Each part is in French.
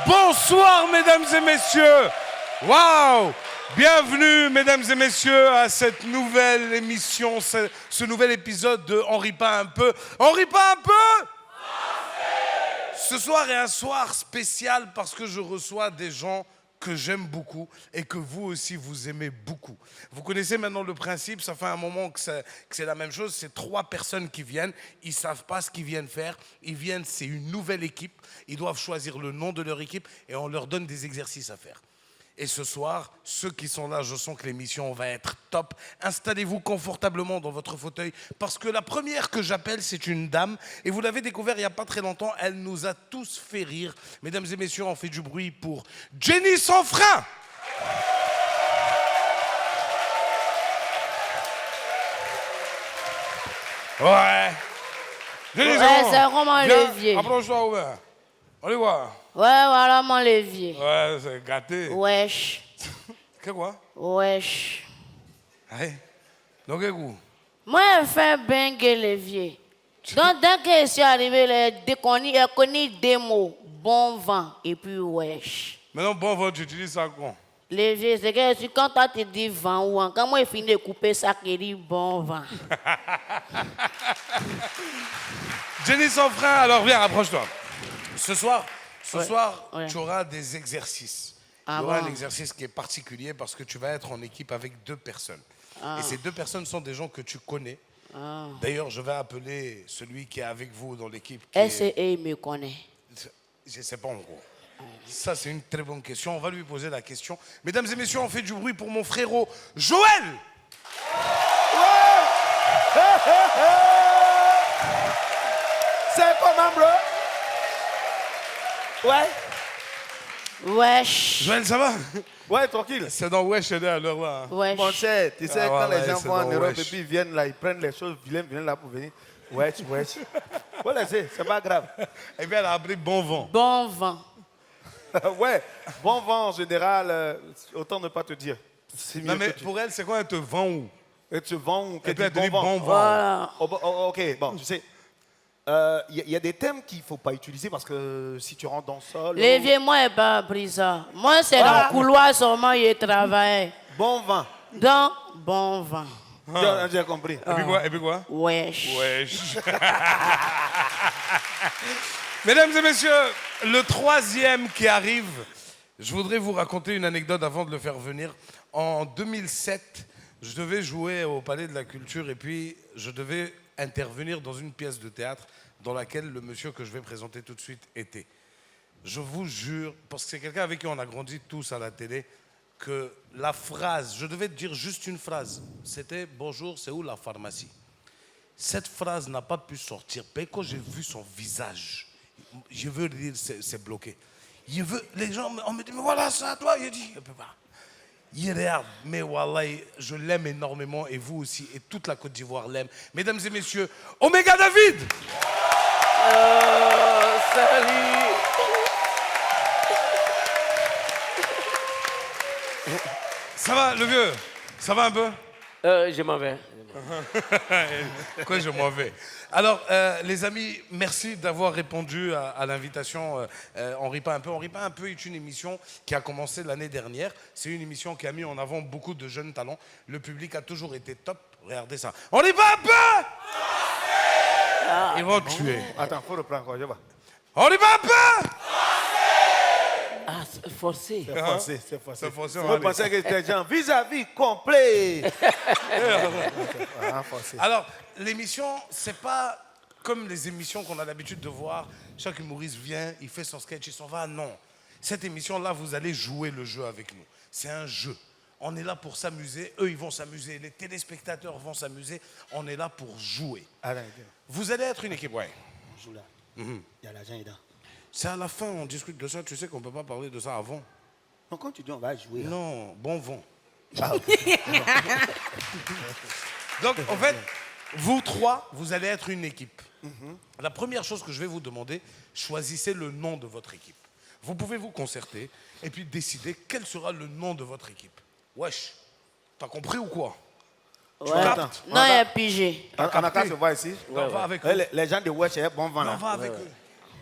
Bonsoir, mesdames et messieurs. Waouh! Bienvenue, mesdames et messieurs, à cette nouvelle émission, ce nouvel épisode de On rit pas un peu. On rit pas un peu? Ce soir est un soir spécial parce que je reçois des gens que j'aime beaucoup et que vous aussi vous aimez beaucoup. Vous connaissez maintenant le principe, ça fait un moment que c'est la même chose, c'est 3 personnes qui viennent, ils ne savent pas ce qu'ils viennent faire, ils viennent, c'est une nouvelle équipe, ils doivent choisir le nom de leur équipe et on leur donne des exercices à faire. Et ce soir, ceux qui sont là, je sens que l'émission va être top. Installez-vous confortablement dans votre fauteuil parce que la première que j'appelle, c'est une dame. Et vous l'avez découvert il n'y a pas très longtemps, elle nous a tous fait rire. Mesdames et messieurs, on fait du bruit pour Jenny Sans Frein. Ouais. Jenny, c'est comment levier. Approche-toi, ouvert. On les voit. Ouais, voilà mon levier. Ouais, c'est gâté. Wesh. Qu'est-ce quoi? Wesh. Allez. Donc, quel goût? Moi, je fais bien que levier. Donc, dès que je suis arrivé, j'ai connu des mots. Bon vent et puis wesh. Maintenant, bon vent, tu utilises ça quoi? Levier, c'est que quand toi tu dis vent ou quand moi je finis de couper ça, qui dit bon vent. Jenny Sans Frein, alors viens, approche-toi. Ce soir, Ouais. tu auras des exercices. Ah Il y aura bon? un exercice qui est particulier parce que tu vas être en équipe avec 2 personnes. Et ces 2 personnes sont des gens que tu connais. D'ailleurs, je vais appeler celui qui est avec vous dans l'équipe. Est-ce qu'il me connaît? Je ne sais pas en gros. Ça, c'est une très bonne question. On va lui poser la question. Mesdames et messieurs, on fait du bruit pour mon frérot Joël. C'est comment, bro? Ouais. Wesh. Joël, ça va? Ouais, tranquille. C'est dans Wesh, alors là. Hein. Wesh. Mon cher, tu sais, quand voilà, les gens c'est vont en dans Europe Wesh. et puis ils viennent là, ils prennent les choses vilaines, viennent là pour venir. Wesh, wesh. Voilà, c'est pas grave. Eh bien, elle a appris bon vent. Bon vent. Ouais, bon vent en général, autant ne pas te dire. C'est mieux Non, mais que tu... pour elle, c'est quoi? Elle te vend où? Et tu vends Et puis elle te dit bon bon vent. vent. Voilà. Ok, bon, tu sais, il y a des thèmes qu'il ne faut pas utiliser parce que si tu rentres dans le sol... Levier, moi, je n'ai pas appris ça. Moi, c'est dans le couloir seulement que je travaille. Bon vent. Donc, bon vent. J'ai compris. Et puis quoi? Et puis quoi? Wesh. Wesh. Mesdames et messieurs, le 3e qui arrive, je voudrais vous raconter une anecdote avant de le faire venir. En 2007, je devais jouer au Palais de la Culture et puis je devais intervenir dans une pièce de théâtre dans laquelle le monsieur que je vais présenter tout de suite était. Je vous jure, parce que c'est quelqu'un avec qui on a grandi tous à la télé, que la phrase, je devais dire juste une phrase, c'était « Bonjour, c'est où la pharmacie ?» Cette phrase n'a pas pu sortir. Mais quand j'ai vu son visage, je veux dire, c'est bloqué. Les gens, on me dit, mais voilà, c'est à toi. Il dit, je ne peux pas. Il regarde, mais wallah, je l'aime énormément et vous aussi, et toute la Côte d'Ivoire l'aime. Mesdames et messieurs, Omega David! Salut. Ça va, le vieux? Ça va un peu? Je m'en vais. Quoi, je m'en vais. Alors, les amis, merci d'avoir répondu à l'invitation. On rit pas un peu. On rit pas un peu est une émission qui a commencé l'année dernière. C'est une émission qui a mis en avant beaucoup de jeunes talents. Le public a toujours été top. Regardez ça. On rit pas un peu? Ils vont tuer. Attends, faut reprendre encore, je vois. On rit pas un peu? Ah, c'est forcé. C'est forcé, c'est forcé. C'est forcé, on Vous va aller. pensez que c'était gens vis-à-vis complet. Ah, forcé. Alors, l'émission, c'est pas comme les émissions qu'on a l'habitude de voir. Chaque humoriste vient, il fait son sketch, il s'en va. Non. Cette émission-là, vous allez jouer le jeu avec nous. C'est un jeu. On est là pour s'amuser. Eux, ils vont s'amuser. Les téléspectateurs vont s'amuser. On est là pour jouer. Allez, Vous allez être une équipe, ouais. on joue là. Il y a l'argent dedans. C'est à la fin, on discute de ça. Tu sais qu'on ne peut pas parler de ça avant. Donc quand tu dis on va jouer. Là. Non, bon vent. Ah, Donc, en fait, vous 3, vous allez être une équipe. La première chose que je vais vous demander, choisissez le nom de votre équipe. Vous pouvez vous concerter et puis décider quel sera le nom de votre équipe. Wesh, t'as compris ou quoi? Ouais. captes? Non, il y a pigé. On a qu'à se voir ici. On va avec Ouais, eux. les gens de Wesh, bon vent On là. va avec eux.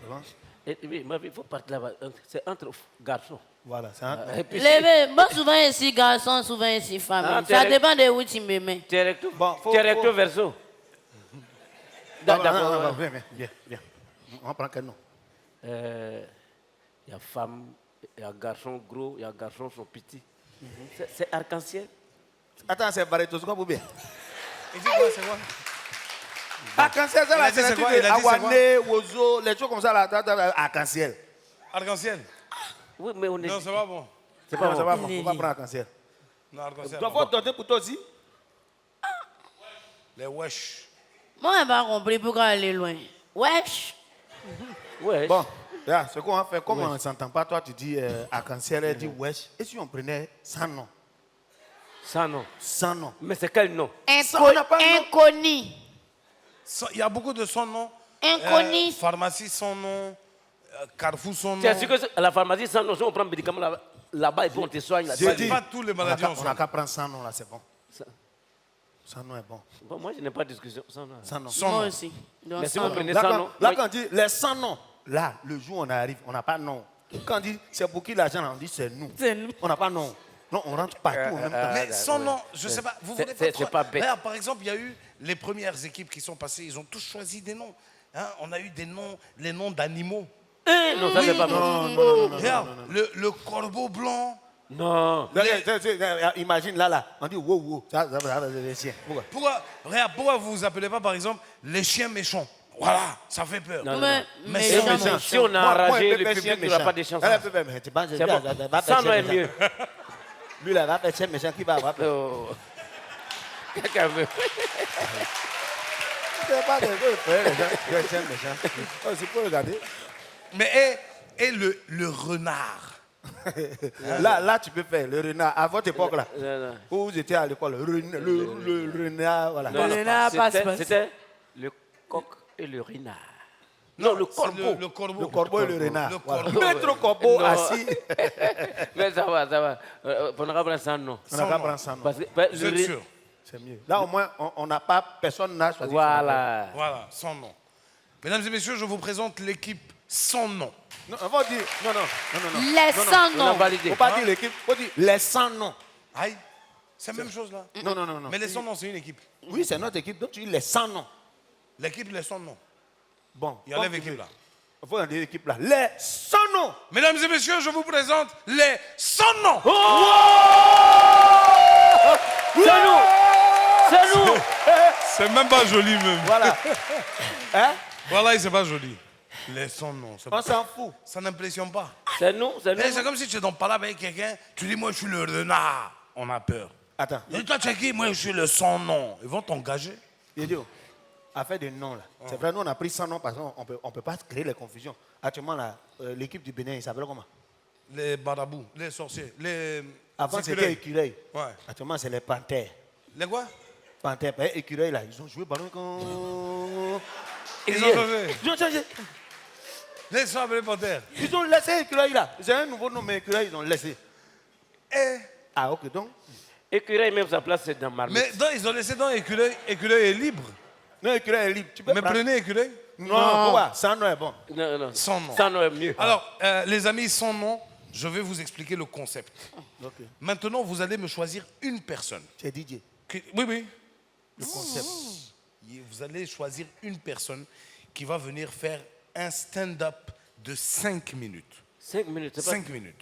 C'est bon? Oui, il faut partir là-bas. C'est entre garçons. Voilà, c'est un... Et puis, Levez, moi souvent ici garçon, souvent ici femme. Ah, Ça t'es- dépend de où tu me mets. tu es recto, Bon, faut- tu es recto verso. D'accord. Viens. On prend quel nom? Il y a femme, il y a garçon gros, il y a garçon sont petits. C'est arc-en-ciel. Attends, c'est Barétoscope ou bien? Il dit quoi, c'est quoi? Arc-en-ciel, ça Il a là, dit c'est c'est les quoi? trucs Il a dit c'est quoi? Awane, Wozo, les choses comme ça là, arc-en-ciel. Arc-en-ciel? Oui, mais on est. Non, c'est pas bon. C'est Non, pas ça bon. va, on va prendre arc-en-ciel. Non, arc-en-ciel. Tu vas donner pour toi aussi? Les wesh. Moi, je n'ai pas compris pourquoi aller loin. Wesh. Ouais. Bon, là, ce qu'on va faire, comme on ne s'entend pas, toi tu dis arc-en-ciel, elle dit wesh. Et si on prenait sans nom? Ça, non. Sans nom. Mais c'est quel nom? On n'a pas de nom. Inconnu. Il y a beaucoup de son nom. Inconnu. Pharmacie son nom. Carrefour son nom. Tu es sûr que à la pharmacie, sans nom, si on prend un médicament là-bas et puis on te soigne là. J'ai Pas- dit, pas tous les maladies on ont son n'a nom. qu'à prendre sans nom là, c'est bon. Ça- Sans nom est bon. Bon, moi, je n'ai pas de discussion. Sans nom. Sans nom. Son Moi nom. aussi. Donc, Mais si sans vous nom. prenez Là, sans quand, nom, là, moi, quand on dit les sans nom, là, le jour où on arrive, on n'a pas de nom. Quand on dit c'est pour qui l'argent, on dit c'est nous. C'est nous. On n'a pas de nom. Non, on rentre partout en même temps. Mais son nom, je sais pas, vous C'est- voulez c'est- pas c'est pas bête. Regarde, par exemple, il y a eu les premières équipes qui sont passées, ils ont tous choisi des noms. Hein, on a eu des noms, les noms d'animaux. non, ça, c'est pas bon. Regarde, le corbeau blanc. Non. Imagine là, on dit wow, wow. Ça, c'est les chiens. Pourquoi? Pourquoi vous vous appelez pas, par exemple, les chiens méchants? Voilà, ça fait peur. Non, Mais, Mais méchant, c'est méchant. Si on a enragé le public, il n'y aura pas de chance. C'est C'est bon. Sans nom est mieux. Lui, là, va faire chien méchant qui va avoir. Oh. Quelqu'un veut. C'est pas de les chiens méchants. C'est pour regarder. Mais et le renard. Là, tu peux faire le renard. À votre époque, là, Non. où vous étiez à l'école, le renard, voilà. Non, Le renard passe. C'était le coq et le renard. Non, le C'est corbeau. Le corbeau. Le corbeau et le renard. Le Voilà. corbeau. Maître corbeau Non. assis. Mais ça va. On n'a pas prendre sans nom. On n'a qu'à prendre ça, non. Parce que Vous êtes sûr? C'est mieux. Là, au moins, on n'a pas, personne n'a choisi. Voilà. Voilà, sans nom. Mesdames et messieurs, je vous présente l'équipe sans nom. Non, on va dire, non. Les sans On a nom. validé. Faut pas dire l'équipe, faut dire les sans noms. Aïe, c'est la même chose là. Non. Mais les sans noms, c'est une équipe. Oui, c'est notre équipe, donc tu dis les sans noms. L'équipe, les sans noms. Bon. Il y a l'équipe là. Il faut dire l'équipe là. Les sans noms. Mesdames et messieurs, je vous présente les sans noms. C'est nous. C'est nous. C'est même pas joli même. Voilà. Hein? Voilà, c'est pas joli. Les sans noms. On s'en fout. Ça n'impressionne pas. C'est nous. C'est Eh, c'est nous. comme si tu es dans palabre avec quelqu'un, tu dis moi je suis le renard. On a peur. Attends. Et toi tu es qui? Moi je suis le sans nom. Ils vont t'engager. Idiot. Affaire de noms là. C'est vrai, nous on a pris sans nom parce qu'on ne peut pas créer les confusions. Actuellement, là, l'équipe du Bénin, il s'appelle comment? Les barabous, les sorciers, les. Avant c'était écureuils. écureuil. Ouais. Actuellement, c'est les panthères. Les quoi? Panthères, écureuil là, ils ont joué ballon quand. Ils ont changé. Ils ont changé. Les sables panthères. Ils ont laissé écureuil là. C'est un nouveau nom, mais écureuil, ils ont laissé. Eh. Ah, ok, donc. Écureuil, même sa place, c'est dans Marmite. Mais donc, ils ont laissé dans écureuil. Écureuil est libre. Non, écureuil est libre. Tu peux Mais prendre- prenez écureuil. Non, pourquoi? Sans nom est bon. Non. Sans nom. Sans nom est mieux. Alors, les amis, sans nom, je vais vous expliquer le concept. Ok. Maintenant, vous allez me choisir une personne. C'est DJ. Oui. Le concept. Vous allez choisir une personne qui va venir faire un stand-up de 5 minutes. 5 minutes. C'est pas... 5 minutes.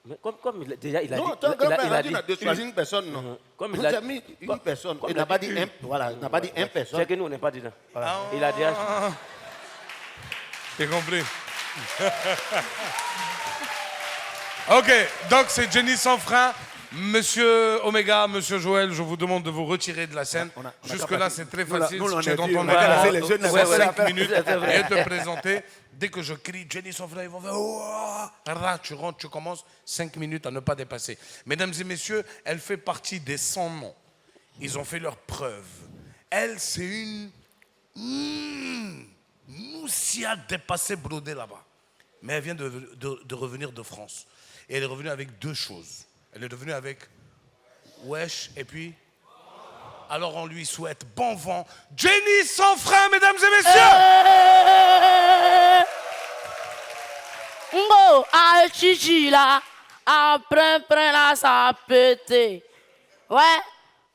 Mais comme déjà, il a Non, dit. toi, quand il a tu as de choisir une personne, non. Comme il Il a a mis une comme- personne. comme Il il a n'a pas dit dit un. Voilà, il n'a pas dit une personne. C'est que nous, on n'est pas dedans. Il a déjà. J'ai compris. Ok, donc c'est Jenny sans frein. Monsieur Omega, Monsieur Joël, je vous demande de vous retirer de la scène. On a Jusque-là, pas- c'est très nous, facile. nous, on Tu es est dans vieux, ton on a laissé les jeunes, écran. ouais, ouais, 5 ouais. minutes C'est vrai. et te présenter. Dès que je crie Jenny sans frein, ils vont faire Ouah Ra, tu rentres, tu commences. 5 minutes à ne pas dépasser. Mesdames et messieurs, elle fait partie des 100 noms. Ils ont fait leurs preuves. Elle, c'est une moussia dépassée brodée là-bas. Mais elle vient de revenir de France. Et elle est revenue avec 2 choses. Elle est revenue avec wesh et puis... Alors on lui souhaite bon vent. Jenny sans frein, mesdames et messieurs. Ngo, à chichi là, à prend là, ça a pété. Ouais,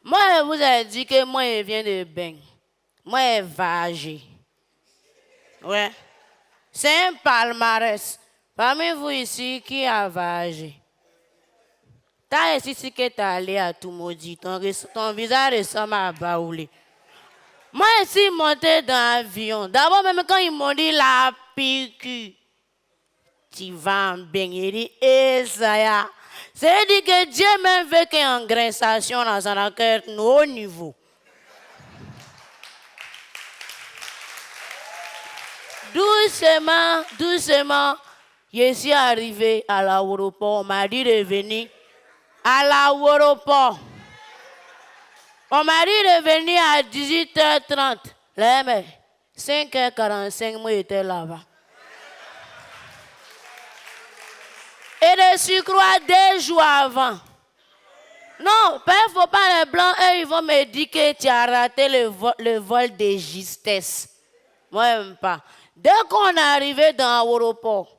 moi, je vous ai dit que moi, je viens de Beng. Moi, je vagé. Ouais. C'est un palmarès. Parmi vous ici, qui a vagé? T'as ici que t'es allé à tout maudit. Ton visage ressemble à Baoulé. Moi, ici, monté dans l'avion. D'abord, même quand ils m'ont dit la piqûre, tu vas en baigner. Il dit, eh, ça y a. C'est-à-dire que Dieu même veut qu'il y ait une engraissation dans son cœur, nous, au niveau. Doucement, doucement, je suis arrivé à l'aéroport. On m'a dit de venir à l'aéroport. On m'a dit de venir à 18h30. Là, mais 5h45, moi, j'étais là-bas. Et de surcroît 2 jours avant. Non, il ne faut pas les blancs, eux, ils vont me dire que tu as raté le vol de justesse. Moi, même pas. Dès qu'on est arrivé dans l'aéroport,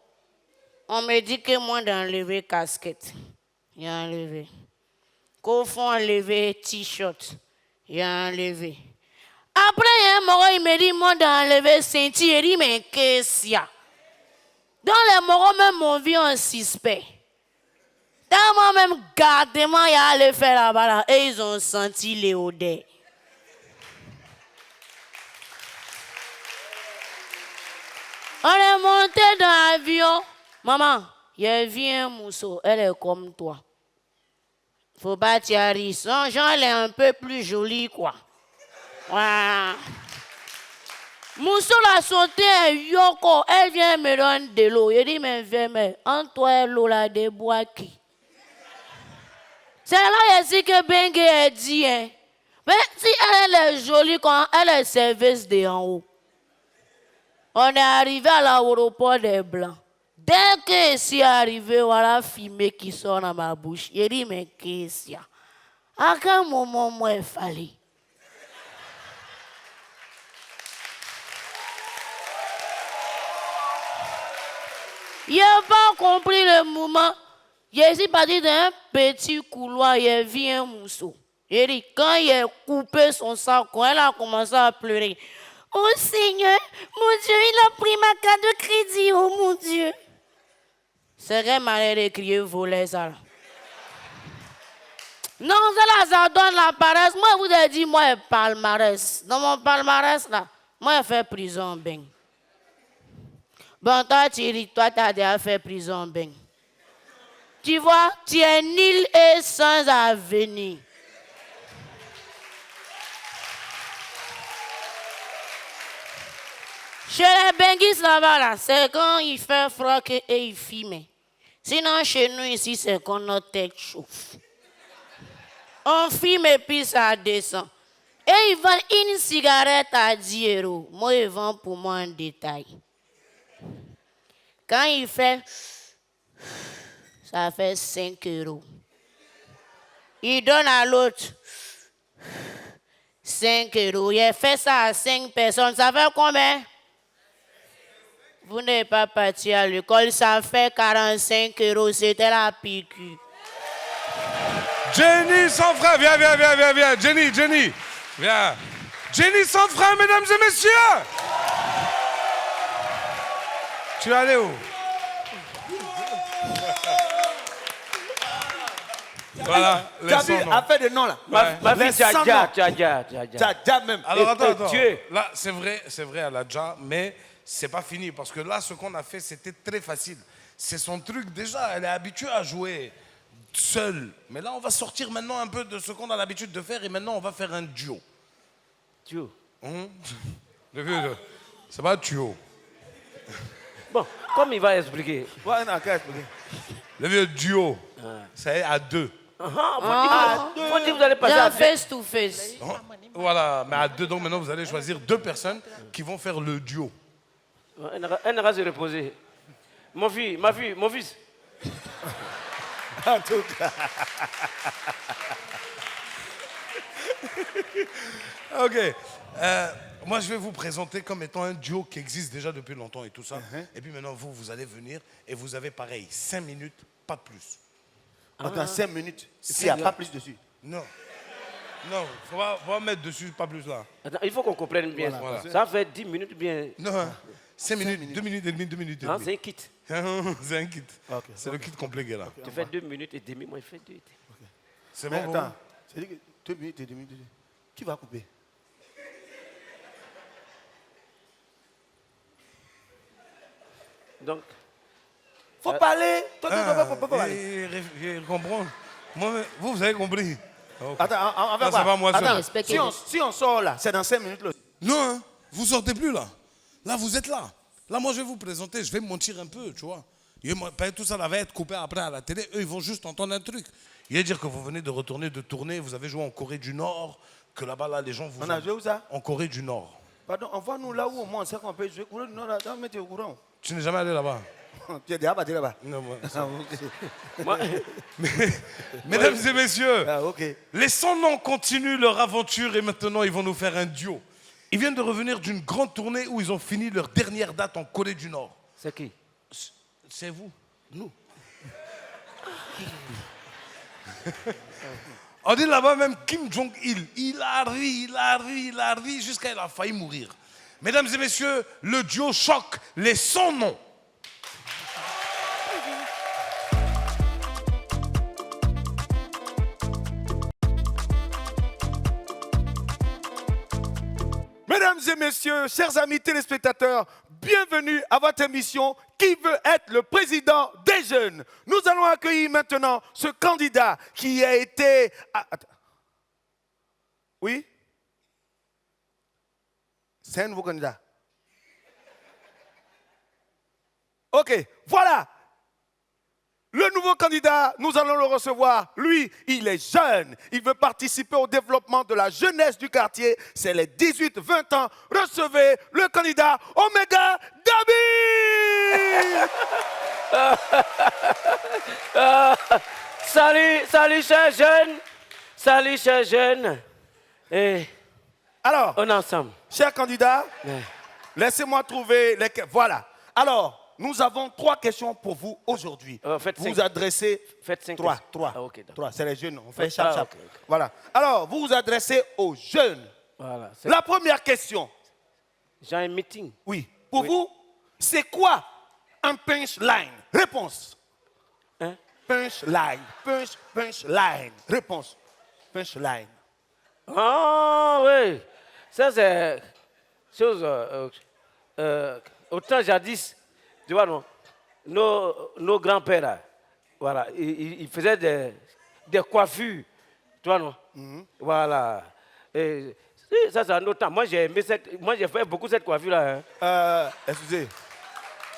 on me dit que moi, d'enlever casquette. J'ai enlevé. Qu'au fond, enlever t-shirt. J'ai enlevé. Après, il y a un moment, il me dit, moi, d'enlever ceinture. Il dit, mais qu'est-ce qu'il y a? Dans les morons, même, mon vie en suspect. Dans moi-même, gardement, il y a allé faire là-bas, là, et ils ont senti les odeurs. On est monté dans l'avion. Maman, je viens, Mousseau, elle est comme toi. Faut pas t'y arriver. Son genre, elle est un peu plus jolie, quoi. Voilà. Mousseau l'a sauté un yoko. Elle vient me donner de l'eau. Je dis, mais viens, mais en toi, l'eau là, des bois qui. C'est là ici que Bengue a dit, hein. Mais si elle est jolie, quand elle est service de en haut. On est arrivé à l'aéroport des Blancs. Dès que je suis arrivé, voilà la fumée qui sort dans ma bouche. J'ai dit, mais qu'est-ce qu'il y a? À quel moment moi il fallait? Je n'ai pas compris le moment. Je suis parti d'un petit couloir, il vient un mousseau. J'ai dit, quand il a coupé son sac, quand elle a commencé à pleurer, oh Seigneur, mon Dieu, il a pris ma carte de crédit, oh mon Dieu. C'est vrai, malheur de crier voler ça. Non, ça là, ça donne la paresse. Moi, je vous ai dit, moi, palmarès. Dans mon palmarès, là, moi, je fais prison, ben. Bon, toi, Thierry, toi, tu as déjà fait prison, ben. Tu vois, tu es nul et sans avenir. Chez les Benguis là-bas, là, c'est quand il fait froid et il fume. Sinon, chez nous ici, c'est quand notre tête chauffe. On fume et puis ça descend. Et ils vendent une cigarette à 10 €. Moi, ils vendent pour moi en détail. Quand il fait, ça fait 5 €. Il donne à l'autre 5 €. Il fait ça à 5 personnes. Ça fait combien? Vous n'êtes pas parti à l'école, ça fait 45 €. C'était la piqûre. Jenny sans frein, viens. Jenny, viens. Jenny sans frein, mesdames et messieurs. Tu vas aller où? Voilà, Tu as laisse vu son nom. affaire de nom là? Ma fille, Les 100 noms. Dja même. Alors attends. Dieu. Là, c'est vrai, elle a déjà, mais c'est pas fini parce que là, ce qu'on a fait, c'était très facile. C'est son truc déjà. Elle est habituée à jouer seule. Mais là, on va sortir maintenant un peu de ce qu'on a l'habitude de faire et maintenant, on va faire un duo. Dieu. C'est pas un duo. Bon, comme il va expliquer. Ouais, non, qu'est-ce que Le vieux duo, c'est à 2. Faut dire que vous allez passer J'ai à un face to face. Voilà, mais à 2, donc maintenant, vous allez choisir 2 personnes qui vont faire le duo. Elle n'ira se reposer. Mon fils. En tout cas. Ok. Moi, je vais vous présenter comme étant un duo qui existe déjà depuis longtemps et tout ça. Et puis maintenant, vous allez venir et vous avez pareil, 5 minutes, pas plus. Attends, 5 minutes, s'il n'y a pas plus dessus. Non. Non, faut pas mettre dessus, pas plus là. Attends, il faut qu'on comprenne bien. Voilà. Ça fait 10 minutes bien. Non, 5 minutes, 2 minutes et demie, 2 minutes et Ah, demie. c'est un kit. C'est un kit. Ok. C'est le kit complet qui est là. Tu fais 2 minutes et demie, moi je fais 2. C'est Mais bon pour attends, c'est-à-dire que 2 minutes et demie, qui va couper? Donc, Faut parler. Toi, faut pas parler. Je comprends. Moi, vous avez compris. Ok. Attends, on va Non, c'est voir. pas moi seul. Attends, Respectez-le. si on sort là, c'est dans 5 minutes. Là. Non, hein, vous sortez plus là. Là, vous êtes là. Là, moi, je vais vous présenter, je vais mentir un peu, tu vois. Tout ça là, va être coupé après à la télé. Eux, ils vont juste entendre un truc. Il va dire que vous venez de retourner de tournée, vous avez joué en Corée du Nord, que là-bas, là, les gens vous... On a joué où ça? En Corée du Nord. Pardon, envoie-nous là où au moins on sait qu'on peut jouer. Non, là, on met au courant. Tu n'es jamais allé là-bas? Tu es déjà parti là-bas. Non, moi... Ah, ok. moi, Mesdames et messieurs, Ah, ok. les Sans-Noms continuent leur aventure et maintenant, ils vont nous faire un duo. Ils viennent de revenir d'une grande tournée où ils ont fini leur dernière date en Corée du Nord. c'est qui? C'est vous, nous. On dit là-bas même Kim Jong-il. Il a ri jusqu'à il a failli mourir. Mesdames et messieurs, le duo choc, les Sans-Noms. Mesdames et messieurs, chers amis téléspectateurs, bienvenue à votre émission Qui veut être le président des jeunes? Nous allons accueillir maintenant ce candidat qui a été... Ah, attends. Oui? C'est un nouveau candidat. Ok, voilà. Le nouveau candidat, nous allons le recevoir. Lui, il est jeune. Il veut participer au développement de la jeunesse du quartier. C'est les 18-20 ans. Recevez le candidat Omega Dabi. Salut chers jeunes. Salut chers jeunes. Et Alors, on est ensemble. chers candidats, Ouais. laissez-moi trouver les... Voilà. Alors, nous avons 3 questions pour vous aujourd'hui. Faites Vous 5. vous adressez... Faites 5 3, questions. 3. Ah, ok, d'accord. 3, c'est les jeunes. On fait Ah, chap. ok, ok. Voilà. Alors, vous vous adressez aux jeunes. Voilà. La première question. J'ai un meeting. Oui. Pour vous, c'est quoi un punchline? Réponse. Hein? Punchline. Punchline. Réponse. Punchline. Ah oui. Ça c'est chose. Autant jadis, tu vois, non, nos grands-pères, là, voilà, ils faisaient des coiffures, tu vois, non? Voilà. Et ça, c'est un autre temps. Moi, j'ai fait beaucoup cette coiffure-là. Hein. Excusez.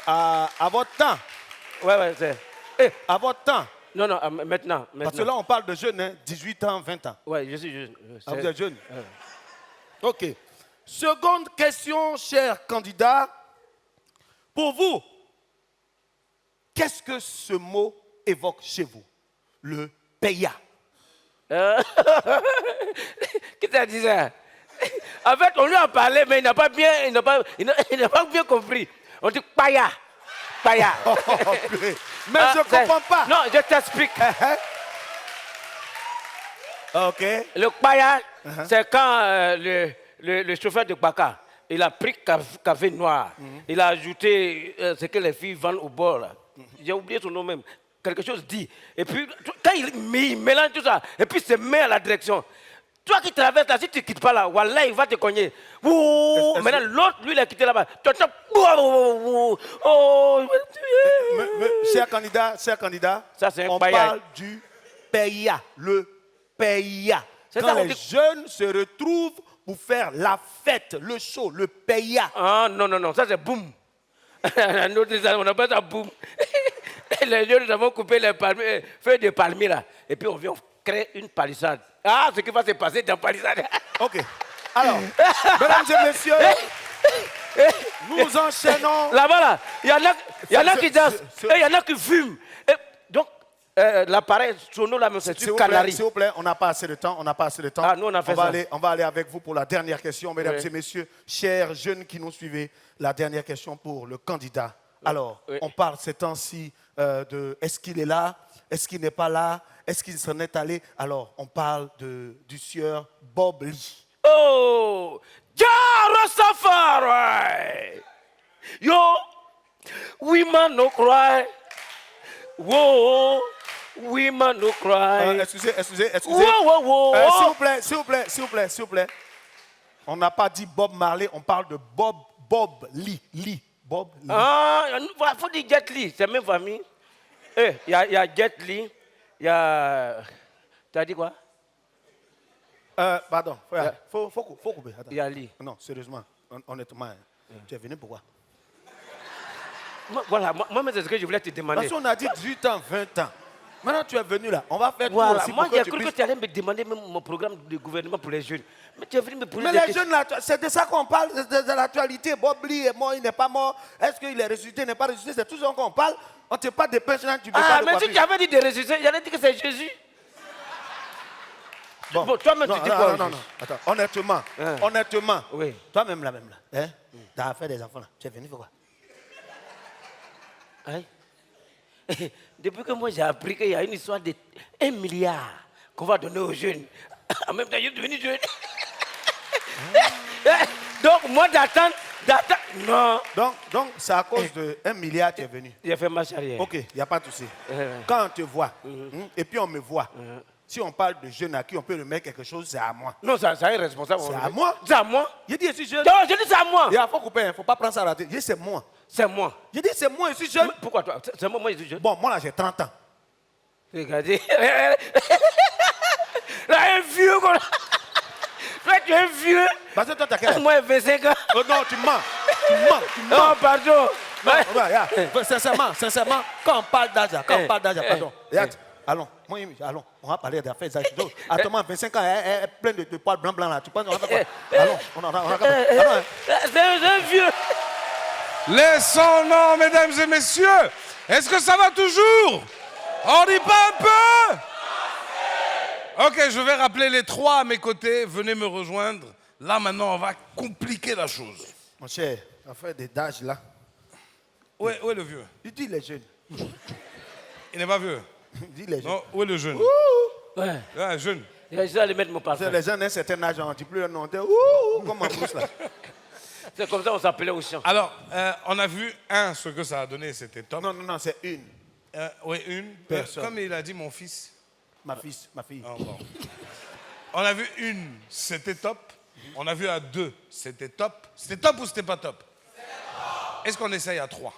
À votre temps. Ouais, c'est. À votre temps. Non, maintenant. Parce que là, on parle de jeunes, hein, 18 ans, 20 ans. Ouais, je suis jeune. Ah, vous êtes jeune. OK. Seconde question, cher candidat. Pour vous, qu'est-ce que ce mot évoque chez vous? Le paya. Qui t'a dit ça? En fait, on lui a parlé, mais il n'a pas bien compris. On dit paya. Paya. Mais je ne comprends pas. Non, je t'explique. OK. Le paya, c'est quand le chauffeur de Baka, il a pris café noir. Il a ajouté ce que les filles vendent au bord. Là. J'ai oublié son nom même. Quelque chose dit. Et puis, quand il mélange tout ça, et puis il se met à la direction. Toi qui traverses là, si tu ne quittes pas là, Wallah, il va te cogner. Ouh, maintenant, l'autre, lui, il a quitté là-bas. Cher candidat, Ça, c'est un on paya. parle du paya. Le paya. C'est Quand ça, on les dit- jeunes se retrouvent pour faire la fête, le show, le paya. Ah, non, ça c'est boum. Nous, on appelle ça boum. Les jeunes, nous avons coupé les palmiers, feuilles de palmiers là. Et puis on vient créer une palissade. Ah, ce qui va se passer dans la palissade. OK. Alors, mesdames et messieurs, nous enchaînons. Là-bas, là, il y en a qui dansent, et il y en a qui fument. Et donc, l'appareil sono là, mais c'est S'il sur vous plaît, Canary. s'il vous plaît, on n'a pas assez de temps. Ah, nous, on a fait ça. on va aller avec vous pour la dernière question, mesdames Oui. et messieurs, chers jeunes qui nous suivez. La dernière question pour le candidat. Alors, Oui. on parle ces temps-ci de est-ce qu'il est là, est-ce qu'il n'est pas là, est-ce qu'il s'en est allé. Alors, on parle du sieur Bob Lee. Oh, Jah Rastafari. Yo, women no cry. Whoa, women no cry. Excusez. Wow, wow, wow. S'il vous plaît. On n'a pas dit Bob Marley, on parle de Bob Lee. Bob Lee. Ah, il faut dire Jet Li, c'est la même famille. Il y a Jet Li, il y a. Tu as dit quoi? Pardon, faut couper. Attends. Il y a Li. Non, sérieusement, honnêtement, tu es venu pourquoi? Voilà, moi, c'est ce que je voulais te demander. Parce qu'on a dit 18 ans, 20 ans. Maintenant, tu es venu là. On va faire tout Voilà, aussi moi, pour j'ai que tu cru que puisses... tu allais me demander même mon programme de gouvernement pour les jeunes. Mais tu es venu me poser Mais des les questions. jeunes, là, c'est de ça qu'on parle, de l'actualité. Bob Lee est mort, il n'est pas mort. Est-ce qu'il est ressuscité, il n'est pas ressuscité? C'est tout ce qu'on parle. On ne te parle de pensionnats, tu ne veux Ah, pas de mais si coiffure. tu avais dit de ressusciter, j'allais dire que c'est Jésus. Bon, toi-même, tu dis quoi? Non. Attends, honnêtement. Oui. Toi-même, là. Hein? Tu as fait des enfants, là. Tu es venu pourquoi? Hein? Depuis que moi j'ai appris qu'il y a une histoire de 1 milliard qu'on va donner aux jeunes, en même temps, je suis devenu jeune. Donc, moi d'attendre, non. Donc c'est à cause de 1 milliard que tu es venu. J'ai fait marche arrière. Ok, il n'y a pas de souci. Quand on te voit, et puis on me voit, si on parle de jeunes à qui on peut remettre quelque chose, c'est à moi. Non, ça est responsable. C'est à moi. C'est à moi. Je dis, je suis jeune. Non, je dis c'est à moi. Il faut couper, il ne faut pas prendre ça à la tête. Je dis, c'est moi. C'est moi. Je dis, c'est moi, je suis jeune. Mais pourquoi toi? C'est moi, je suis jeune. Bon, moi là, j'ai 30 ans. Regardez. Là, un vieux, quoi. Toi, tu es un vieux. Parce que toi, t'as quel âge? Moi, 25 ans. Oh non, tu mens. Oh, pardon. Sincèrement, quand on parle d'âge, pardon. Regarde, allons, on va parler d'affaires d'âge. Attends, 25 ans, elle est pleine de poils blancs là. Tu penses qu'on va faire quoi? Allons, allons. C'est un vieux. Laissons-nous, mesdames et messieurs. Est-ce que ça va toujours? On dit pas un peu? Ok, je vais rappeler les trois à mes côtés. Venez me rejoindre. Là, maintenant, on va compliquer la chose. Mon cher, affaire d'âge là. Où est le vieux? Il dit les jeunes. Il n'est pas vieux. Il dit les jeunes. Non, où est le jeune? Ouais. Ah, jeune. Je vais aller mettre mon parfum. Les jeunes d'un certain âge, on ne dit plus le nom. Comme en plus là. C'est comme ça qu'on s'appelait au champ. Alors, on a vu ce que ça a donné, c'était top. Non, c'est une. Oui, une. Personne. Comme il a dit mon fils. Ma fille. Ah, bon. On a vu une, c'était top. On a vu à 2, c'était top. C'était top ou c'était pas top? Est-ce qu'on essaye à 3?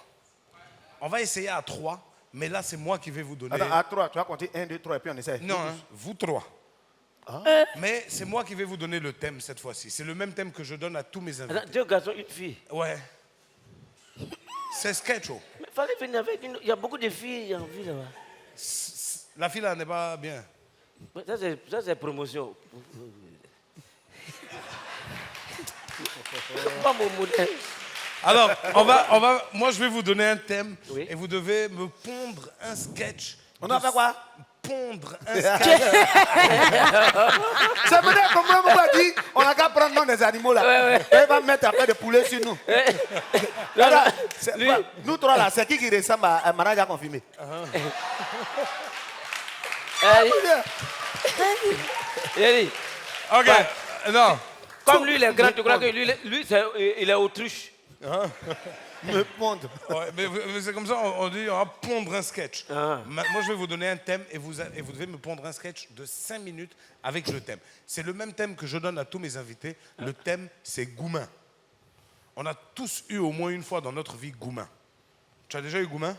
On va essayer à 3, mais là, c'est moi qui vais vous donner... Attends, à 3, tu vas compter 1, 2, 3 et puis on essaie. Non, vous 3. Mais c'est moi qui vais vous donner le thème cette fois-ci. C'est le même thème que je donne à tous mes invités. Attends, 2 garçons, une fille. Ouais. C'est sketch. Oh. Mais il fallait venir avec une... Il y a beaucoup de filles en ville là-bas. La fille là n'est pas bien. Ça, c'est promotion. Pas mon modèle. Alors, moi je vais vous donner un thème et vous devez me pondre un sketch. On a fait quoi? Pondre un sketch. Ça veut dire, comme on m'a dit, on a qu'à prendre le nom des animaux là. Et il va mettre après de poulet sur nous. Là, nous trois là, c'est qui ressemble à un manager confirmé? Ok, non. Comme lui, il est grand, tu crois que lui il est autruche. Me pondre. Ouais, mais c'est comme ça, on dit on va pondre un sketch. Moi, je vais vous donner un thème et vous devez me pondre un sketch de 5 minutes avec le thème. C'est le même thème que je donne à tous mes invités. Le thème, c'est Goumin. On a tous eu au moins une fois dans notre vie Goumin. Tu as déjà eu Goumin?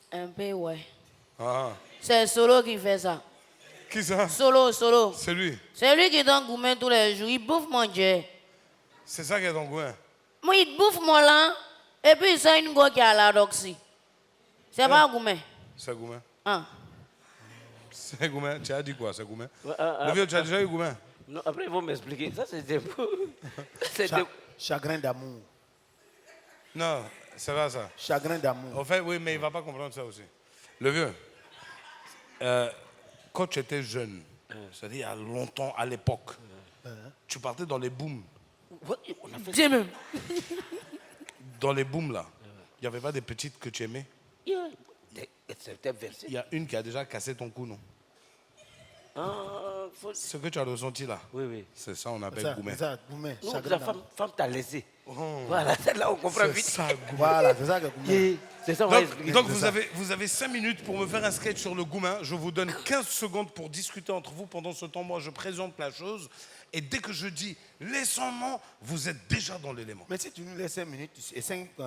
Un peu, ouais. Ah. C'est Solo qui fait ça. Qui ça? Solo. C'est lui. C'est lui qui donne gourmet tous les jours. Il bouffe mon Dieu. C'est ça qui est ton Goumin. Moi, il bouffe mon là. Et puis, c'est une go qui a la doxy. C'est pas gourmet. C'est Goumin. Ah. C'est Goumin. Tu as dit quoi, c'est Goumin? Ouais, Le vieux, tu as déjà eu Goumin? Non, après, ils vont m'expliquer. Ça, c'était... Chagrin d'amour. Non, c'est pas ça. Chagrin d'amour. En fait, oui, mais il ne va pas comprendre ça aussi. Le vieux, quand tu étais jeune, c'est-à-dire il y a longtemps, à l'époque, tu partais dans les booms. Ouais, on a fait Dieu même. Dans les booms, là, il n'y avait pas des petites que tu aimais? Yeah. C'était versé. Il y a une qui a déjà cassé ton cou, non? Ah, Ce que tu as ressenti là, oui, oui. c'est ça on appelle Ça, gourmet. ça, gourmet, Non, chagrin la d'amour. femme t'a laissé. Voilà, c'est là où on comprend C'est vite. ça, gourmet. Voilà, c'est ça que gourmet. Yeah. C'est ça, on va Donc, expliquer. donc C'est vous avez 5 minutes pour me faire un sketch sur le goumin. Je vous donne 15 secondes pour discuter entre vous. Pendant ce temps, moi, je présente la chose. Et dès que je dis les son nom, vous êtes déjà dans l'élément. Mais si tu nous laisses 5 minutes, et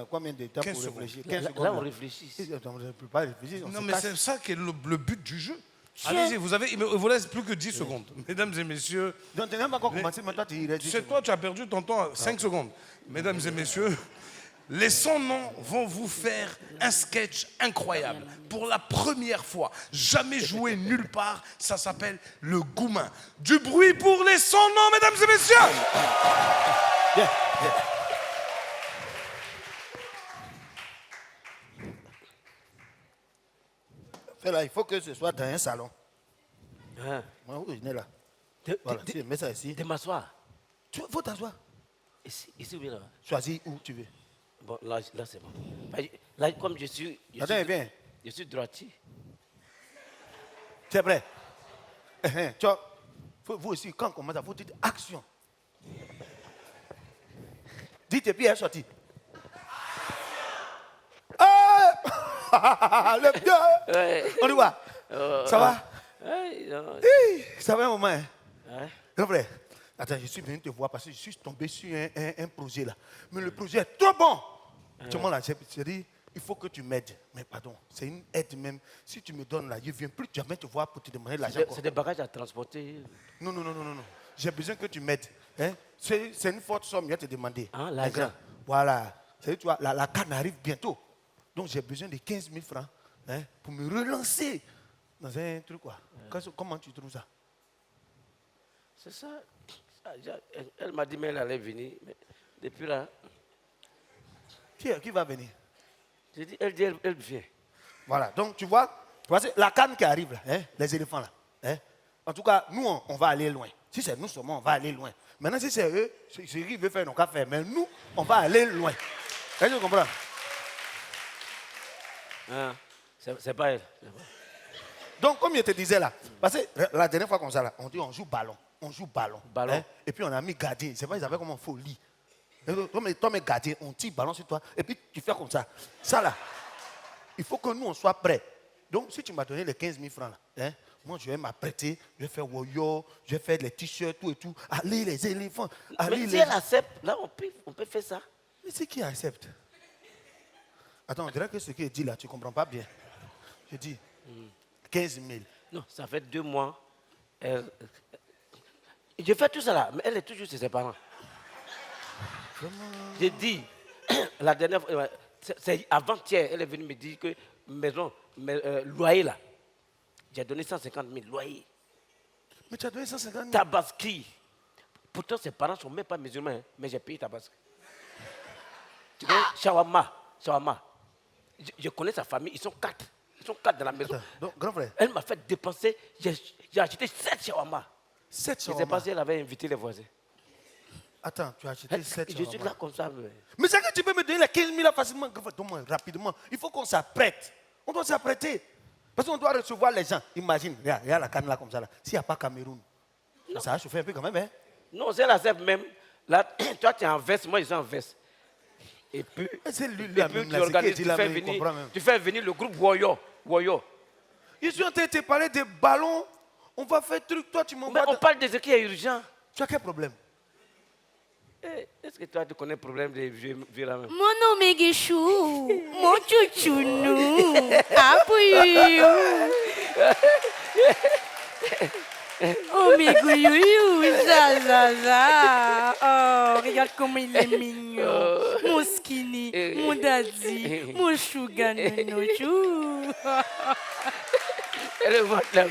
combien de temps 15 pour secondes. réfléchir? Là, 15 là, secondes. on réfléchit. On ne peut pas réfléchir. on Non, se mais casse. c'est ça qui est le but du jeu. Allez-y, il ne vous laisse plus que 10 secondes. Mesdames et messieurs, Donc, tu n'as pas encore commencé, mais toi, tu irais dire. c'est toi, tu as perdu ton temps à 5 secondes. Mesdames et messieurs, les sans-noms vont vous faire un sketch incroyable. Pour la première fois, jamais joué nulle part, ça s'appelle le goumin. Du bruit pour les sans-noms, mesdames et messieurs. Viens, viens. Fais là, il faut que ce soit dans un salon. Hein. Moi, où il est là? De, Voilà, tu mets ça ici. de m'asseoir. Tu faut t'asseoir. Ici ou bien là? Choisis où tu veux. Bon, là c'est bon. Là, comme je suis. Attends, viens. Je suis droitier. Tu es prêt? Tu vois, vous aussi, quand on commence, il faut dire action. Dites et puis elle est sortie. Ah, le bien. Ouais. On y va. Ça va? Ouais, non. Ça va un moment. Hein? Ouais. C'est vrai. Attends, je suis venu te voir parce que je suis tombé sur un projet là. Mais le projet est trop bon. Tu vois là, j'ai dit, il faut que tu m'aides. Mais pardon, c'est une aide même. Si tu me donnes là, je ne viens plus jamais te voir pour te demander l'argent. C'est des bagages à transporter. Non. J'ai besoin que tu m'aides. Hein? C'est une forte somme, je vais te demander. Ah, l'argent. Voilà. Tu vois, la canne arrive bientôt. Donc j'ai besoin de 15 000 francs hein, pour me relancer dans un truc quoi. Comment tu trouves ça? C'est ça. Elle m'a dit, mais elle allait venir. Mais depuis là, Qui va venir? j'ai dit, elle vient. Voilà. Donc tu vois, la canne qui arrive là, hein, les éléphants là. Hein, en tout cas, nous, on va aller loin. Si c'est nous seulement, on va aller loin. Maintenant, si c'est eux, ce qu'ils veulent faire, ils n'ont qu'à faire. Mais nous, on va aller loin. Est-ce que tu comprends? Ah, c'est pas elle. Donc, comme je te disais là, parce que la dernière fois comme ça, là, on dit on joue ballon. On joue ballon. Ballon. Hein, et puis on a mis gardien. C'est pas, ils avaient comme un folie. Toi, mais gardien, on tire ballon sur toi. Et puis tu fais comme ça. Ça là, il faut que nous, on soit prêts. Donc, si tu m'as donné les 15 000 francs là, hein, moi, je vais m'apprêter. Je vais faire woyo, je vais faire les t-shirts, tout et tout. Allez, les éléphants. Allez, Mais si les... elle accepte, là, on peut faire ça. Mais c'est qui accepte? Attends, on dirait que ce qu'il dit là, tu ne comprends pas bien. Je dis 15 000. Non, ça fait 2 mois. Je fais tout ça là, mais elle est toujours chez ses parents. J'ai dit, la dernière fois, c'est avant-hier, elle est venue me dire que maison, loyer là, j'ai donné 150 000 loyer. Mais tu as donné 150 000. Tabaski. Pourtant, ses parents ne sont même pas musulmans, hein, mais j'ai payé Tabaski. Tu connais Shawarma. Je connais sa famille, ils sont 4. Ils sont 4 dans la maison. Attends, donc, grand frère, Elle m'a fait dépenser, j'ai acheté 7 shawarma. 7 Je ne sais pas si elle avait invité les voisins. Attends, tu as acheté 7 Je suis là comme ça. Mais c'est que tu peux me donner les 15 000 là facilement, donne-moi rapidement. Il faut qu'on s'apprête. On doit s'apprêter. Parce qu'on doit recevoir les gens. Imagine, il y a la canne là comme ça. Là. S'il n'y a pas Cameroun, ça va chauffer un peu quand même. Hein? Non, c'est la ZEP même. Là, toi, tu es en veste, moi, je suis en veste. Et puis, C'est lui, et puis tu organises, tu fais venir le groupe Woyo. Je suis en train de te parler des ballons. On va faire truc. Toi, tu Mais m'envoies. on parle de ce qui est urgent. Tu as quel problème? Est-ce que toi, tu connais le problème des vieux là même? Mon nom est Guichou, mon chouchounou, apouillou. Oh, mes gouyouyou, ça. Oh, regarde comment il est mignon. Mon skinny, mon daddy, mon sugar nonochou. Elle est morte là.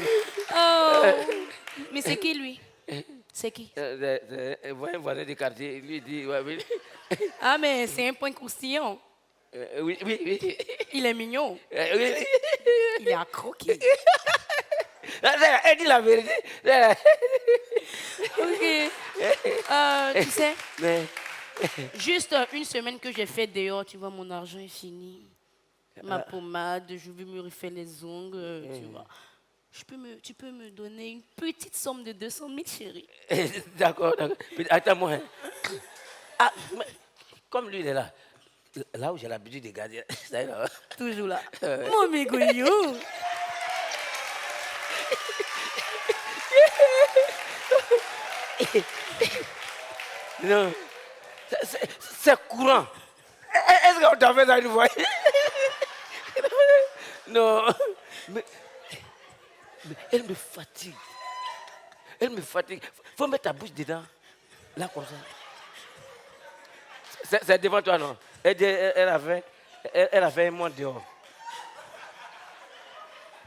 Oh, mais c'est qui lui? C'est qui? Un voisin du quartier, lui dit, ouais, oui. Ah, mais c'est un point croustillant. Oui. Il est mignon. Oui. Il est à croquer. Elle dit la vérité. Ok. Tu sais, Mais, juste une semaine que j'ai fait dehors, tu vois, mon argent est fini. Ma pommade, je veux me refaire les ongles, tu vois. Tu peux me donner une petite somme de 200 000, chérie. d'accord. Attends-moi. Ah, mais, comme lui, il est là. Là où j'ai l'habitude de garder. Ça y est, là. Toujours là. Mon mégouillou. Non, c'est courant. Est-ce qu'on t'a fait ça une fois? Non, mais elle me fatigue. Elle me fatigue. Faut mettre ta bouche dedans. Là, comme ça. C'est devant toi, non? Elle a fait un monde dehors.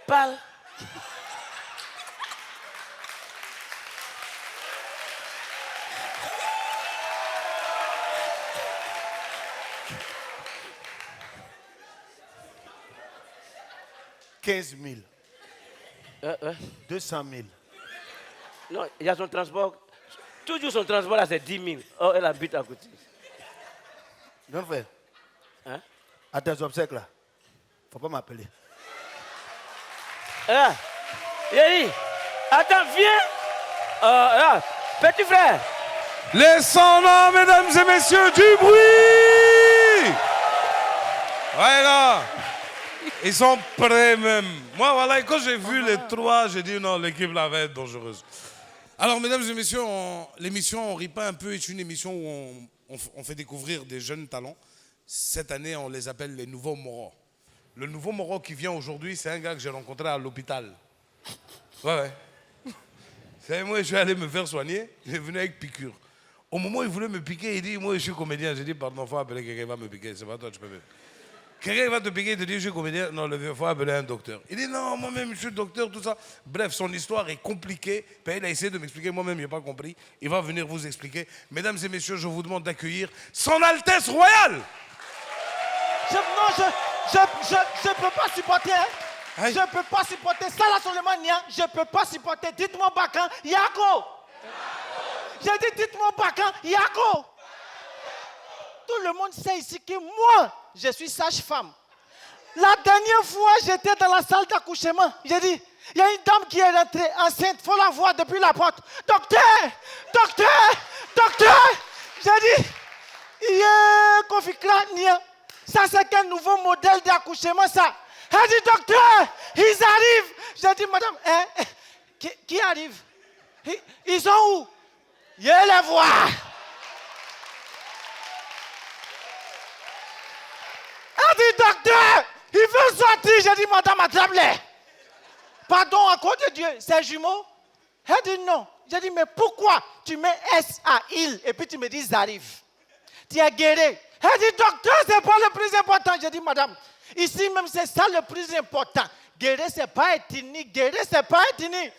Parle. « 15 000. 200 000. Non, il y a son transport. Toujours son transport, là, c'est 10 000. Oh, elle habite à côté. Non, frère. Hein? À tes obsèques, là. Faut pas m'appeler. Ah, Yéhi, attends, viens. Là, petit frère. Laissons-nous, mesdames et messieurs, du bruit. Voilà. Ils sont prêts même. Moi, voilà, quand j'ai vu les trois, j'ai dit non, l'équipe là va être dangereuse. Alors, mesdames et messieurs, l'émission On rit pas un peu est une émission où on fait découvrir des jeunes talents. Cette année, on les appelle les nouveaux Moros. Le nouveau Moro qui vient aujourd'hui, c'est un gars que j'ai rencontré à l'hôpital. Ouais. C'est moi, je suis allé me faire soigner, il est venu avec piqûre. Au moment où il voulait me piquer, il dit, moi je suis comédien. J'ai dit, pardon, il faut appeler quelqu'un qui va me piquer, c'est pas toi, tu peux. Quelqu'un va te piquer, il te dit, je suis comédien. Non, il faut appeler un docteur. Il dit, non, moi-même, je suis docteur, tout ça. Bref, son histoire est compliquée. Puis il a essayé de m'expliquer, moi-même, je n'ai pas compris. Il va venir vous expliquer. Mesdames et messieurs, je vous demande d'accueillir Son Altesse Royale. Je peux pas supporter. Hein? Aïe. Je peux pas supporter. Ça là seulement, Nia. Je peux pas supporter. Dites-moi Bakan, Yako. J'ai dit, dites-moi Bakan, Yako. Tout le monde sait ici que moi, je suis sage-femme. La dernière fois, j'étais dans la salle d'accouchement. J'ai dit, il y a une dame qui est rentrée enceinte. Il faut la voir depuis la porte. Docteur. J'ai dit, Kofi Nia. Ça, c'est quel nouveau modèle d'accouchement, ça? Elle dit, docteur, ils arrivent. J'ai dit, madame, qui arrive? Ils sont où? Je les vois. Elle dit, docteur, il veut sortir. J'ai dit, madame, attrape-les. Pardon, à cause de Dieu, c'est jumeau? Elle dit, non. J'ai dit, mais pourquoi tu mets S à il et puis tu me dis, ils arrivent? Tu es guéri. Elle dit, docteur, ce n'est pas le plus important. J'ai dit, madame, ici même, c'est ça le plus important. Guérir, ce n'est pas étini. Guérir, ce n'est pas étini.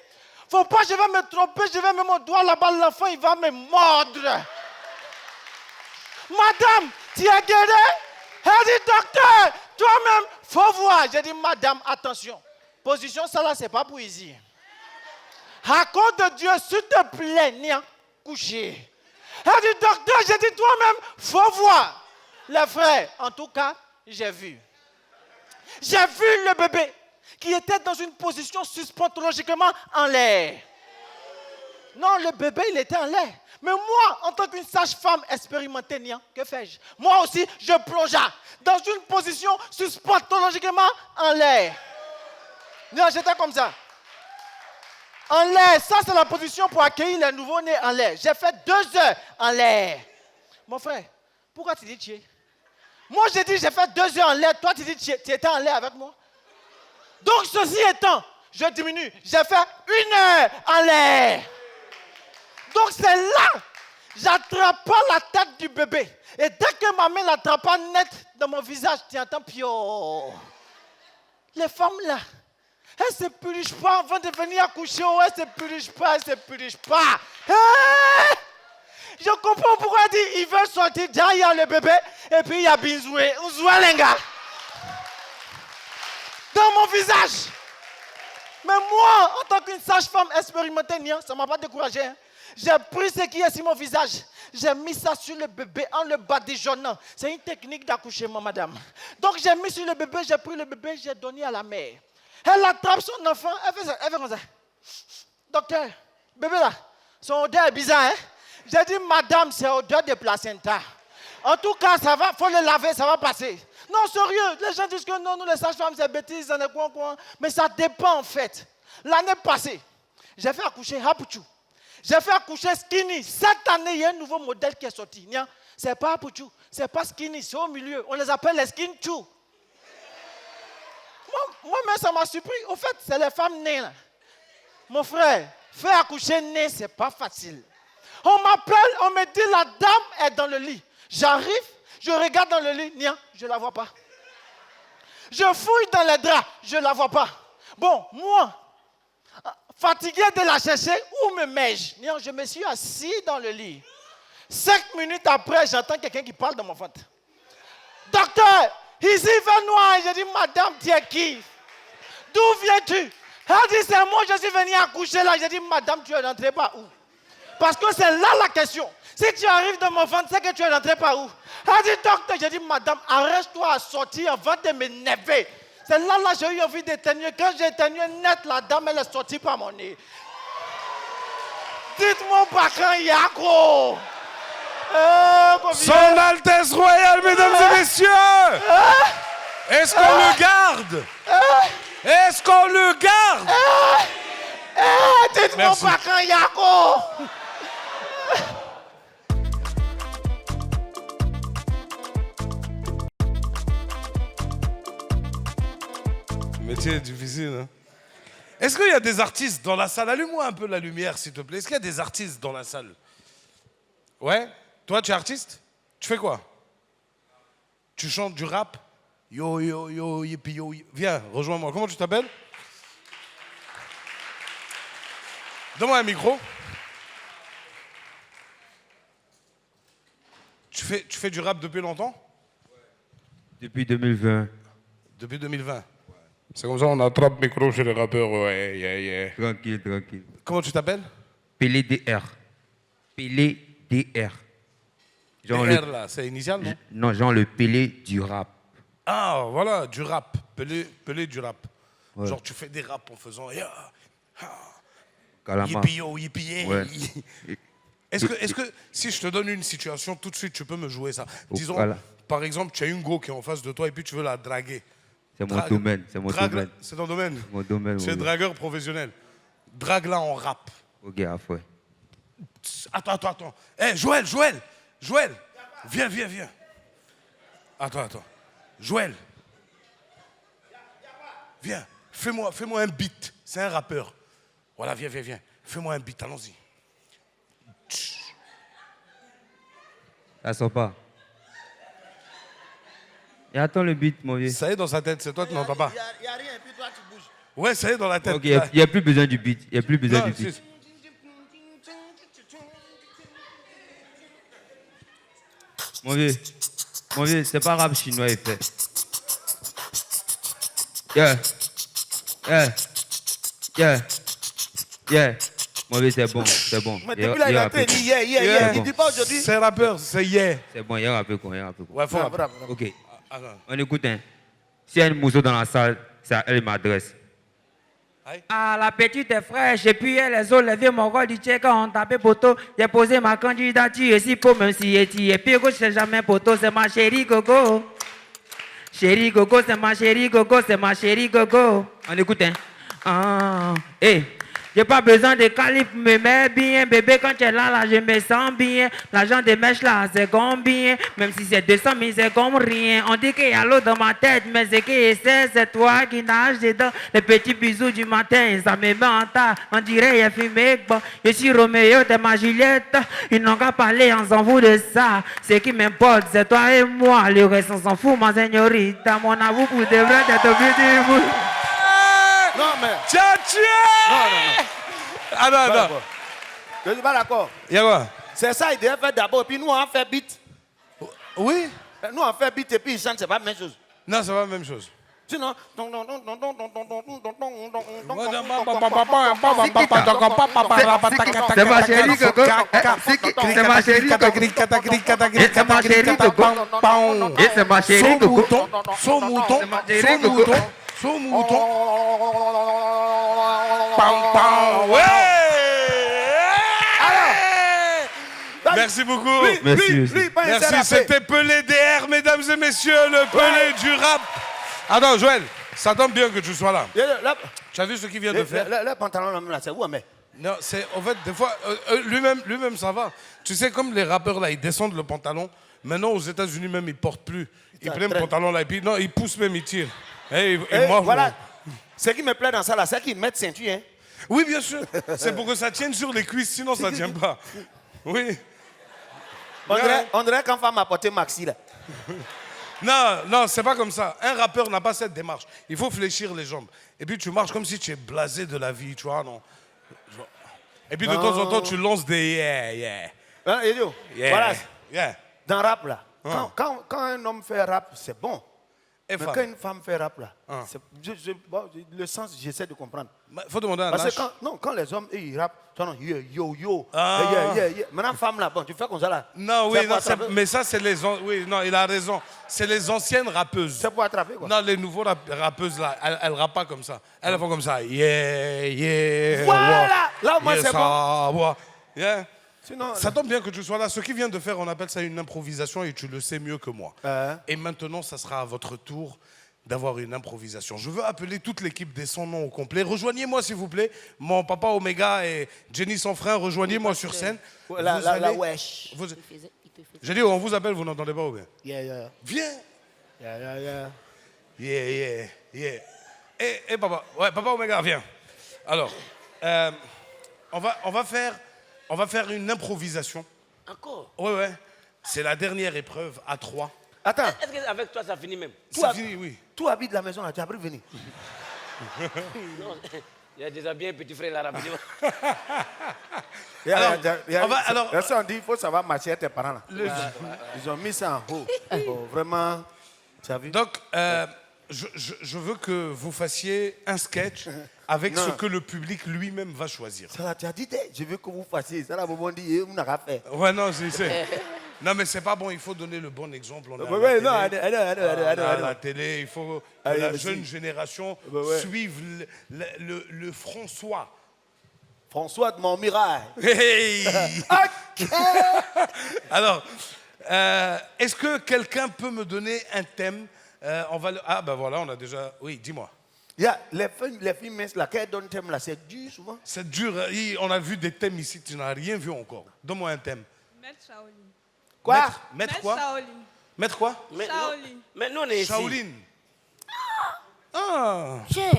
Faut pas, je vais me tromper, je vais mettre mon doigt là-bas, l'enfant, il va me mordre. Madame, tu es guéri? Elle dit, docteur, toi-même, faut voir. J'ai dit, madame, attention. Position, ça là, ce n'est pas pour ici. À cause de Dieu, s'il te plaît, Nia, coucher. Elle dit, docteur, j'ai dit, toi-même, faut voir. Les frères, en tout cas, j'ai vu. J'ai vu le bébé qui était dans une position suspendologiquement en l'air. Non, le bébé, il était en l'air. Mais moi, en tant qu'une sage-femme expérimentée, que fais-je? Moi aussi, je plongea dans une position suspendologiquement en l'air. Non, j'étais comme ça. En l'air, ça c'est la position pour accueillir les nouveaux-nés en l'air. J'ai fait 2 heures en l'air. Mon frère, pourquoi tu dis tu es? Moi j'ai dit j'ai fait 2 heures en l'air, toi tu dis tu étais en l'air avec moi. Donc ceci étant, je diminue, j'ai fait 1 heure en l'air. Donc c'est là, j'attrape pas la tête du bébé. Et dès que ma main l'attrape pas net dans mon visage, tu entends pio. Les femmes là, elles ne se purigent pas avant de venir accoucher. Elles ne se purigent pas. Hey! Je comprends pourquoi elle dit, ils veulent sortir, déjà il y a le bébé, et puis il y a Binzoué, Ouzoualenga. Dans mon visage. Mais moi, en tant qu'une sage-femme expérimentée, ça ne m'a pas découragé. Hein. J'ai pris ce qui est sur mon visage. J'ai mis ça sur le bébé en le badigeonnant. C'est une technique d'accouchement, madame. Donc j'ai mis sur le bébé, j'ai pris le bébé, j'ai donné à la mère. Elle attrape son enfant, elle fait ça, elle fait comme ça. Docteur, bébé là, son odeur est bizarre, hein? J'ai dit, madame, c'est odeur de placenta. En tout cas, ça va, faut le laver, ça va passer. Non, sérieux, les gens disent que non, nous les sages-femmes, c'est bêtises, on est quoi. Mais ça dépend en fait. L'année passée, j'ai fait accoucher Hapuchu. J'ai fait accoucher Skinny. Cette année, il y a un nouveau modèle qui est sorti. C'est pas Hapuchu, c'est pas Skinny, c'est au milieu. On les appelle les Skin Chu. Moi-même, ça m'a surpris. Au fait, c'est les femmes nées là. Mon frère, faire accoucher né, c'est pas facile. On m'appelle, on me dit la dame est dans le lit. J'arrive, je regarde dans le lit, je ne la vois pas. Je fouille dans les draps, je ne la vois pas. Bon, moi, fatigué de la chercher, où me mets-je? Je me suis assis dans le lit. 5 minutes après, j'entends quelqu'un qui parle dans mon ventre. Docteur, ici il fait noir. J'ai dit, madame, tu es qui? D'où viens-tu? Elle dit, c'est moi, je suis venu accoucher là. J'ai dit, madame, tu es rentrée par où? Parce que c'est là la question. Si tu arrives dans mon ventre, c'est que tu es rentré par où? Elle dit, docteur, j'ai dit, madame, arrête-toi à sortir avant de m'énerver. C'est là, j'ai eu envie d'éternuer. Quand j'ai éternué net, la dame, elle est sortie par mon nez. Dites-moi pas quand il y a gros. Son Altesse Royale, mesdames et messieurs! Est-ce qu'on le garde? Est-ce qu'on le garde? Dites-moi pas quand il y a gros. Métier difficile, hein? Est-ce qu'il y a des artistes dans la salle? Allume-moi un peu la lumière, s'il te plaît. Est-ce qu'il y a des artistes dans la salle? Ouais? Toi, tu es artiste? Tu fais quoi? Tu chantes du rap? Yo, yo, yo, yippie, yo, yo. Viens, rejoins-moi. Comment tu t'appelles? Donne-moi un micro. Tu fais du rap depuis longtemps? Depuis 2020. Depuis 2020. C'est comme ça, on attrape micro chez les rappeurs. Ouais, yeah. Tranquille, tranquille. Comment tu t'appelles? Pelé DR. Pelé DR. Genre DR là, c'est initial, non? Non, genre le Pelé du rap. Ah, voilà, du rap. Pelé du rap. Ouais. Genre, tu fais des raps en faisant... Yeah, Calama. yippie yo, yippie yeah. Ouais. Est-ce que si je te donne une situation, tout de suite, tu peux me jouer ça? Disons, voilà. par exemple, tu as une go qui est en face de toi et puis tu veux la draguer. C'est mon domaine, c'est mon domaine. C'est ton domaine? C'est mon domaine. Tu es dragueur professionnel. Drague-la en rap. Ok, à fouet. Attends. Hé, Joël. Viens. Attends. Joël. Viens. Fais-moi un beat. C'est un rappeur. Voilà, viens. Fais-moi un beat, allons-y. Ça sort pas. Et attends le beat, mon vieux. Ça y est dans sa tête, c'est toi qui n'entends pas. Il n'y a rien, et puis toi, tu bouges. Ouais, ça y est dans la tête. Ok, il n'y a plus besoin du beat. Il n'y a plus besoin du beat. Mon vieux, c'est pas rap chinois, il fait. Yeah. Mon vieux, c'est bon. Mais depuis là, il a fait, il dit yeah. Il dit pas aujourd'hui. C'est rappeur, c'est yeah. C'est bon, il y a un peu quoi. Ouais, faut rapper. Bravo. Ok, Attends. on écoute. Hein. S'il y a une mousseau dans la salle, c'est à elle qui m'adresse. Aïe. Ah, la petite est fraîche, et puis les autres, levé mon rôle du check quand on tapait poteau. J'ai posé ma candidature ici pour même si et puis c'est jamais poteau, c'est ma chérie Gogo. Chérie Gogo, c'est ma chérie Gogo. On écoute, hein. Ah, j'ai pas besoin de calibre, me mets bien, bébé, quand tu es là, je me sens bien. L'argent des mèches là, c'est combien? Même si c'est 200 000, c'est comme rien. On dit qu'il y a l'eau dans ma tête, mais ce qui c'est toi qui nages dedans. Les petits bisous du matin, ça me met en tas. On dirait qu'il y a fumé, bon. Je suis Roméo, t'es ma Juliette. Ils n'ont qu'à parler, on s'en fout de ça. Ce qui m'importe, c'est toi et moi. Le reste, on s'en fout, ma señorita. Mon amour pour de vrai, t'es beautiful. Non, mais. Tiens, Non. Attends. Je suis pas d'accord. Y'a quoi? C'est ça, il devait faire d'abord, puis nous, on fait beat. Oui? Nous, on fait beat et puis il chante, c'est pas la même chose. Non, c'est pas la même chose. Sinon. C'est ma chérie Coco. C'est ma chérie Coco. C'est ma chérie Coco. Et c'est ma chérie Coco. Son mouton, ma chérie Coco. son mouton. Pam, pam, ouais. Merci beaucoup. Lui, pas un Merci, seul c'était Pelé DR, mesdames et messieurs, le Pelé du rap. Attends, Joël, ça tombe bien que tu sois là. Tu as vu ce qu'il vient de faire? Le pantalon, là, c'est où, mais? Non, c'est, en fait, des fois, lui-même, ça va. Tu sais, comme les rappeurs, là, ils descendent le pantalon. Maintenant, aux États-Unis, même, ils portent plus. Ils prennent le pantalon, là, et puis, non, ils poussent même, ils tirent. Et moi, voilà. Ce qui me plaît dans ça, là, c'est qu'ils mettent ceinture, hein. Oui, bien sûr. C'est pour que ça tienne sur les cuisses, sinon ça ne tient pas. Oui. On dirait qu'un femme a porté Maxi, là. Non, c'est pas comme ça. Un rappeur n'a pas cette démarche. Il faut fléchir les jambes. Et puis tu marches comme si tu es blasé de la vie, tu vois, non? Et puis de temps en temps, tu lances des yeah. Hein, Edio? Yeah. Voilà. Yeah. Dans rap, là, Hein. quand un homme fait rap, c'est bon. Et Mais femme. quand une femme fait rap, là, Hein. le sens, j'essaie de comprendre. Faut demander à Parce Nash. que quand les hommes, ils rappent, tu vois, non, yo. Ah. Yeah. Maintenant, femme, là, bon, tu fais comme ça, là. Non, C'est oui, pour non, attraper. mais ça, c'est les... Oui, non, il a raison. C'est les anciennes rappeuses. C'est pour attraper, quoi. Non, les nouveaux rappeuses, là, elles rappent pas comme ça. Elles font comme ça. Yeah. Voilà. Là, au moins, Yeah, c'est bon. ça, ouais. Yeah. Sinon, Ça tombe bien que tu sois là. Ce qu'il vient de faire, on appelle ça une improvisation et tu le sais mieux que moi. Et maintenant, ça sera à votre tour d'avoir une improvisation. Je veux appeler toute l'équipe des Sans Nom au complet. Rejoignez-moi, s'il vous plaît. Mon papa Omega et Jenny Sans Frein, rejoignez-moi sur scène. la wesh. J'ai dit, on vous appelle, vous n'entendez pas ou bien? Yeah. Viens. Yeah. Yeah. Et papa, ouais, papa Omega, viens. Alors, on va faire une improvisation. Encore? Ouais. C'est la dernière épreuve à 3. Attends, Est-ce qu'avec toi, ça finit même? Ça finit, oui. tu habites la maison, là, tu as pris venir. Non, il y a déjà bien un petit frère là, rapidement. Alors, on dit, il faut savoir marcher à tes parents, là. Ils ont mis ça en haut. Bon, vraiment, tu as vu? Donc, je veux que vous fassiez un sketch avec ce que le public lui-même va choisir. Ça, là, tu as dit, je veux que vous fassiez. Ça, là, vous dit, vous n'avez pas fait. Ouais, non, je sais. Non, mais c'est pas bon, il faut donner le bon exemple. On est Ouais, non, à allez. la télé, il faut que Allez, la vas-y. jeune génération suive le François. François de Montmirail. Hey. Ok. Alors, est-ce que quelqu'un peut me donner un thème? Ah, ben voilà, on a déjà... Oui, dis-moi. Les filles minces, là, qu'elles donnent thème, là, c'est dur, souvent. C'est dur, on a vu des thèmes ici, tu n'as rien vu encore. Donne-moi un thème. Maître Shaolin. Quoi? Maître quoi? Shaolin. Maître quoi? Shaolin. Mais nous, on est ici. Shaolin. Ah, Tiens.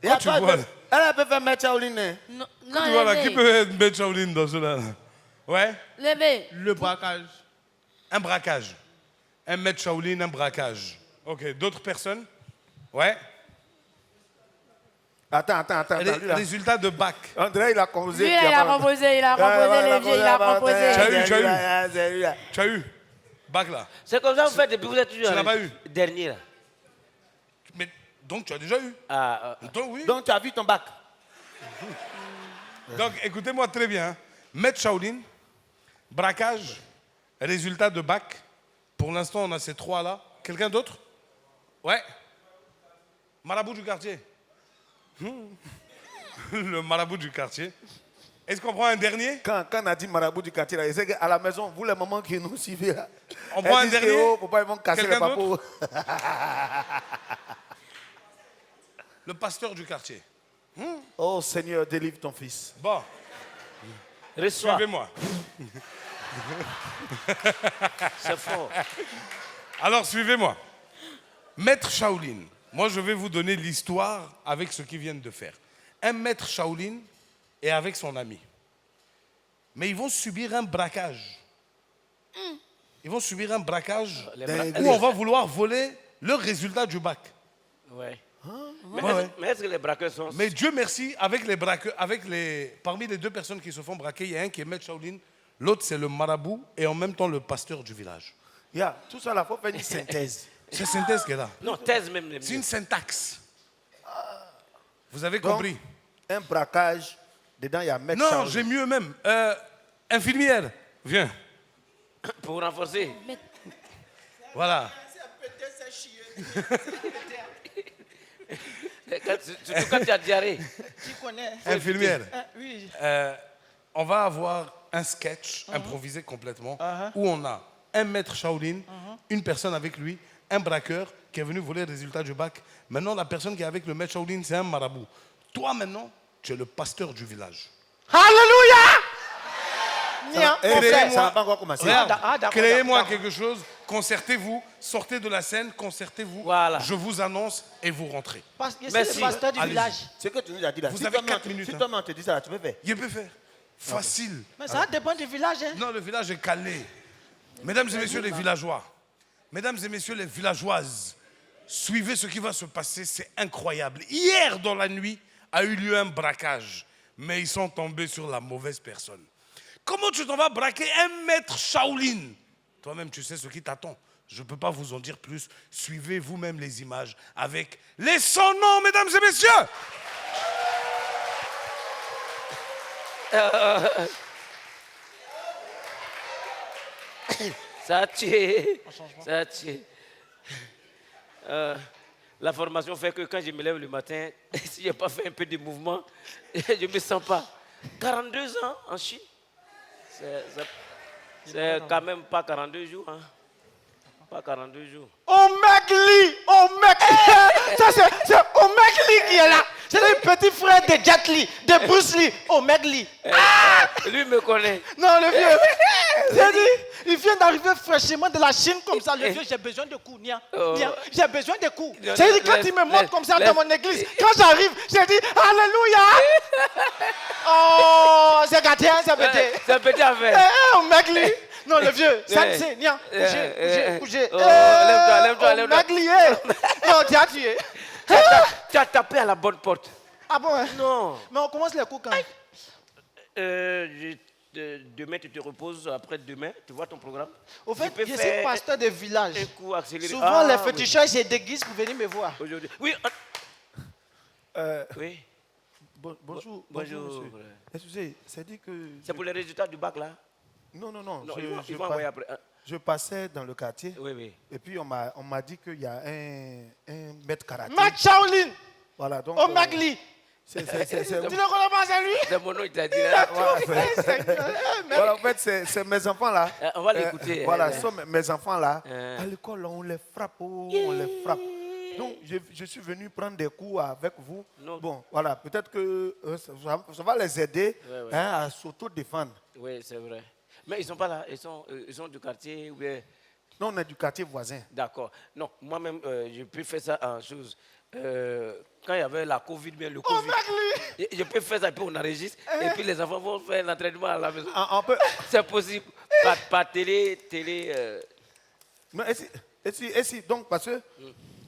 Et tu après, vois, elle peut faire mettre Shaolin, hein. Non, tu vois là, qui levez. peut être Maître Shaolin dans cela? Ouais? Levez. Le braquage. Un braquage. Un Maître Shaolin, un braquage. Ok, d'autres personnes? Ouais? Attends, lui, là. Résultat de bac. André, il a composé. Lui, là, il a composé les vieux, il a composé. Tu as eu? Bac là. C'est comme ça que vous faites depuis que vous êtes toujours Tu n'as pas eu? dernier là. Mais, donc tu as déjà eu? Donc oui. Donc, tu as vu ton bac. Donc, écoutez-moi très bien. Maître Shaolin, braquage, résultat de bac. Pour l'instant, on a ces trois-là. Quelqu'un d'autre? Ouais. Marabout du quartier. Le marabout du quartier. Est-ce qu'on prend un dernier? Quand on a dit marabout du quartier, là, il sait qu'à la maison, vous, les mamans qui nous suivez, là, On prend un elles disent que, dernier? oh, papa, ils vont casser les Quelqu'un papos. Le pasteur du quartier. Oh Seigneur, délivre ton fils. Bon, Reçois. suivez-moi. C'est fort. Alors, suivez-moi. Maître Shaolin. Moi, je vais vous donner l'histoire avec ce qu'ils viennent de faire. Un maître Shaolin est avec son ami. Mais ils vont subir un braquage. Ils vont subir un braquage où on va vouloir voler le résultat du bac. Ouais. Ouais. Mais est-ce que les braqueurs sont... Mais Dieu merci, avec les braqueurs, parmi les deux personnes qui se font braquer, il y a un qui est maître Shaolin, l'autre c'est le marabout et en même temps le pasteur du village. Tout ça, là, il faut faire une synthèse. C'est synthèse qui est là. Non, thèse même. C'est une syntaxe. Vous avez Donc, compris? un braquage, dedans il y a Maître Non, Charles. j'ai mieux même. Infirmière, viens. Pour renforcer. Voilà. Surtout quand tu as diarrhée. Tu connais. Infirmière. Oui. On va avoir un sketch improvisé complètement où on a un maître Shaolin, une personne avec lui, un braqueur qui est venu voler le résultat du bac. Maintenant, la personne qui est avec le maître Shaolin, c'est un marabout. Toi, maintenant, tu es le pasteur du village. Alléluia! Nia, Eh, mon frère. ça n'a pas encore commencé. Regarde, d'accord, créez-moi d'accord. quelque chose, concertez-vous, sortez de la scène, concertez-vous. Voilà. Je vous annonce et vous rentrez. C'est Merci. le pasteur du Allez-y. village. Ce que tu nous as dit là, Vous si avez toi-même 4 minutes, Si hein. toi-même on te dit ça, là, tu peux faire. Il peut faire. Facile. Mais ça dépend du village. Hein. Non, le village est calé. Mesdames et messieurs les villageois, mesdames et messieurs les villageoises, suivez ce qui va se passer, c'est incroyable. Hier, dans la nuit, a eu lieu un braquage, mais ils sont tombés sur la mauvaise personne. Comment tu t'en vas braquer un maître Shaolin? Toi-même, tu sais ce qui t'attend. Je ne peux pas vous en dire plus. Suivez vous-même les images avec les 100 noms, mesdames et messieurs. Ça a tué. Ça a tué. La formation fait que quand je me lève le matin, si je n'ai pas fait un peu de mouvement, je ne me sens pas. 42 ans en Chine, c'est quand même pas 42 jours. Hein. Pas 42 jours. Omegli! Ça, c'est Omegli qui est là. C'est le petit frère de Jet Li, de Bruce Lee. Omegli. Lui me connaît. Non, le vieux. J'ai dit, il vient d'arriver fraîchement de la Chine comme ça. Le vieux, j'ai besoin de coups. Nia. J'ai besoin de coups. Non, J'ai dit, quand laisse- il me montre laisse- comme ça laisse- dans mon église, quand j'arrive, j'ai dit, Alléluia. Oh, c'est gâté, hein, c'est pété. C'est un petit affaire. Omegli. Non, le vieux, ça Ouais. c'est Nia. Bougez. Oh, lève-toi. Omegli. Non, tu as tué. Tu as tapé à la bonne porte. Ah bon, hein? Non. Mais on commence les coups quand? Demain, tu te reposes. Après demain, tu vois ton programme. Au fait, Tu peux je suis faire pasteur de village. un coup accéléré. Souvent, les Ah, oui. féticheurs se déguisent pour venir me voir. Aujourd'hui. Oui. Oui. Bonjour. Bonjour. Monsieur. Excusez, c'est dit que... C'est pour les résultats du bac là. Non. Non, ils vont envoyer après. Je passais dans le quartier Oui. et puis on m'a dit qu'il y a un maître karaté. Matt Shaolin, Voilà, donc... Omegli. c'est- Tu le connais pas, c'est lui? C'est mon nom, il t'a dit là. Voilà, en fait, c'est mes enfants là. On va l'écouter. Voilà, ce sont mes enfants là. Euh. À l'école, on les frappe, on les frappe. Donc, je suis venu prendre des coups avec vous. Non. Bon, voilà, peut-être que ça va les aider Ouais. hein, à s'auto-défendre. Oui, c'est vrai. Mais ils ne sont pas là. Ils sont du quartier. Oui. Non, on est du quartier voisin. D'accord. Non, moi-même, je peux faire ça en chose. Quand il y avait la Covid, bien le Covid, je peux faire ça et puis on enregistre. Et puis les enfants vont faire l'entraînement à la maison. On peut... C'est possible. Par télé. Mais et si, donc, parce que,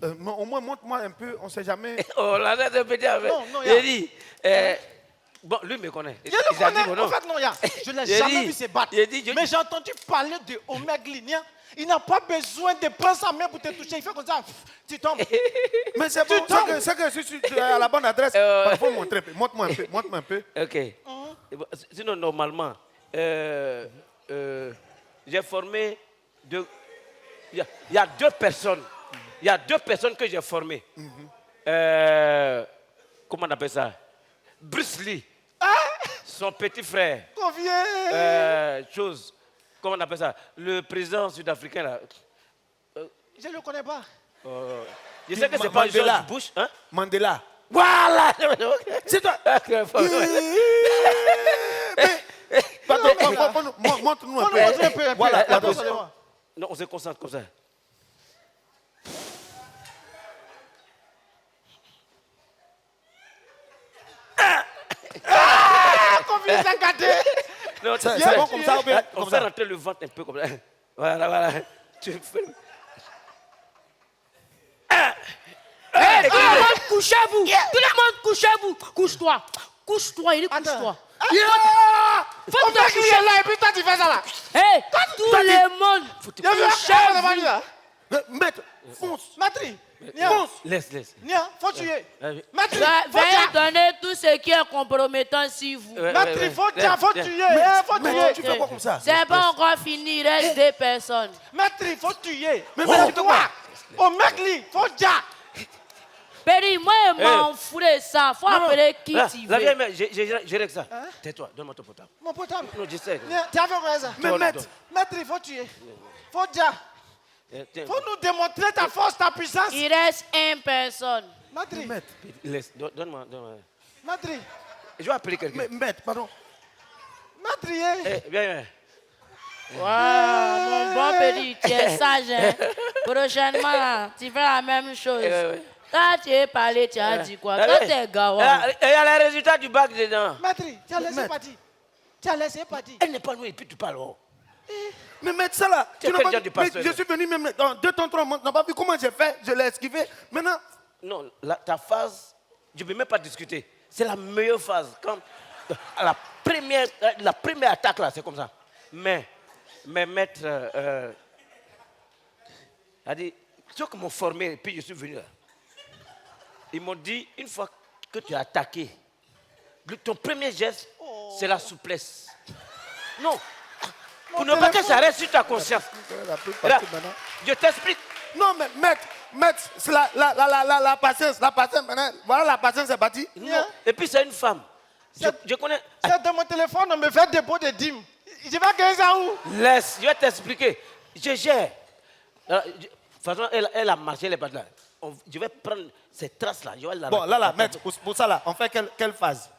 au moins, montre-moi un peu, on ne sait jamais. Oh, là, c'est un petit affaire. Non, J'ai dit. Bon, lui me connaît. Je le Il a dit connais. mon nom. En fait, non, je ne l'ai J'ai jamais dit- vu se battre. j'ai dit- Mais j'ai entendu parler de Omegli. Nia. Il n'a pas besoin de prendre sa main pour te toucher. Il fait comme ça. Tu tombes. Mais c'est bon, c'est que si tu es à la bonne adresse. Il faut montrer un peu. Montre-moi un peu. Ok. Et bon, sinon, normalement, j'ai formé deux. Il y a 2 personnes. Il y a 2 personnes que j'ai formées. Comment on appelle ça? Bruce Lee. Son petit frère. Conviens. Comment on appelle ça? Le président sud-africain là. Je ne le connais pas. Je sais que c'est pas Mandela. George Bush. Hein? Mandela. Voilà! C'est toi. Montre-nous un peu. Montre-moi un peu. Voilà, La attends. position. Non, on se concentre comme ça. Conviens, c'est gâté. Non, C'est bon comme ça ou bien on comme fait ça? rentrer le ventre un peu comme ça. Voilà. Tu fais... Tout le monde couchez-vous. Tout le monde couchez-vous. Couche-toi. Couche-toi, il dit couche-toi. Faut te Omegli coucher. est là et puis toi tu fais ça là. Hey, tout le monde. Il y a vu un Couchez-vous. devant lui là. Maître, fonce. Maître, viens. Fonce. Laisse. Viens, faut tuer. Maître, Veuillez donner tout ce qui est compromettant si vous. Maître, faut tuer. Faut Maître, tu tuer. fais quoi comme ça? C'est pas encore fini, il reste 2 personnes. Maître, faut tuer. Mais Oh, maître, toi, au mec, lui, faut tuer. Péri, moi, je m'en fous de ça. Faut appeler qui Là, tu la veux. vieille mère, j'ai règle ça. Tais-toi, donne-moi ton portable. Mon portable. Non, j'essaie. Viens, tu as fait quoi ça? Mais maître, Maître, il faut tuer. Faut tuer. Tiens, Faut nous démontrer ta force, ta puissance. Il reste 1 personne. Maître, laisse, donne-moi. maître, Je vais appeler quelqu'un. maître, pardon. maître, Viens. Waouh, mon bon Péri, tu es sage. Hein? Prochainement, là, tu fais la même chose. Quand tu es parlé, tu as dit quoi? Quand tu es gawa. Il y a les résultats du bac dedans. maître, tu as laissé partir. Tu as laissé partir. Elle n'est pas loin et puis tu parles. Oh. Mais maître, ça là, Tu es n'as quel pas genre vu- de pasteur, mais je là? suis venu même dans 2 temps 3 mois, tu n'as pas vu comment j'ai fait, je l'ai esquivé. Maintenant, Non, ta phase, je ne peux même pas discuter. C'est la meilleure phase. Quand, la première attaque, là, c'est comme ça. Mais maître, a dit, ceux qui m'ont formé, et puis je suis venu là. Ils m'ont dit, une fois que tu as attaqué, ton premier geste, c'est la souplesse. Non. Pour ne pas que ça reste sur ta conscience. Là, je t'explique. non, mais maître, c'est la patience, maintenant. Voilà, la patience est partie. Non. Et puis c'est une femme. Je connais. C'est de mon téléphone, on me fait dépôt de dîmes. Je vais gagner ça où? Laisse, je vais t'expliquer. Je gère. De toute façon, elle a marché, elle n'est pas là. Je vais prendre ces traces-là. Je vais la Bon, là, maître, pour ça, là, on fait quelle phase?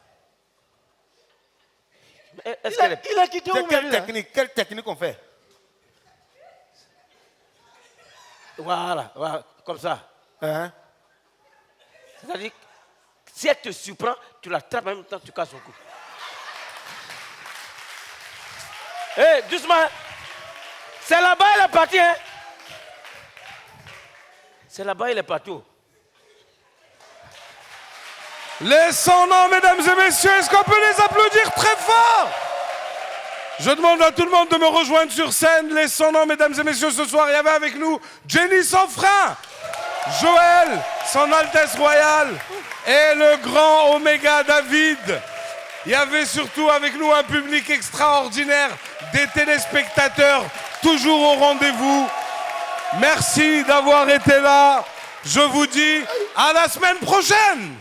Est-ce qu'elle est... Il a quitté où, Quelle lui, là? quelle technique on fait? Voilà, comme ça. Hein? C'est-à-dire, si elle te surprend, tu l'attrapes en même temps, tu casses son cou. Hé, doucement. C'est là-bas, elle est partie. Hein? C'est là-bas, elle est partie. Les son nom, mesdames et messieurs, est-ce qu'on peut les applaudir très fort? Je demande à tout le monde de me rejoindre sur scène. Les son nom, mesdames et messieurs, ce soir, il y avait avec nous Jenny Sans Frein, Joël, son Altesse Royale, et le grand Oméga David. Il y avait surtout avec nous un public extraordinaire, des téléspectateurs toujours au rendez-vous. Merci d'avoir été là. Je vous dis à la semaine prochaine.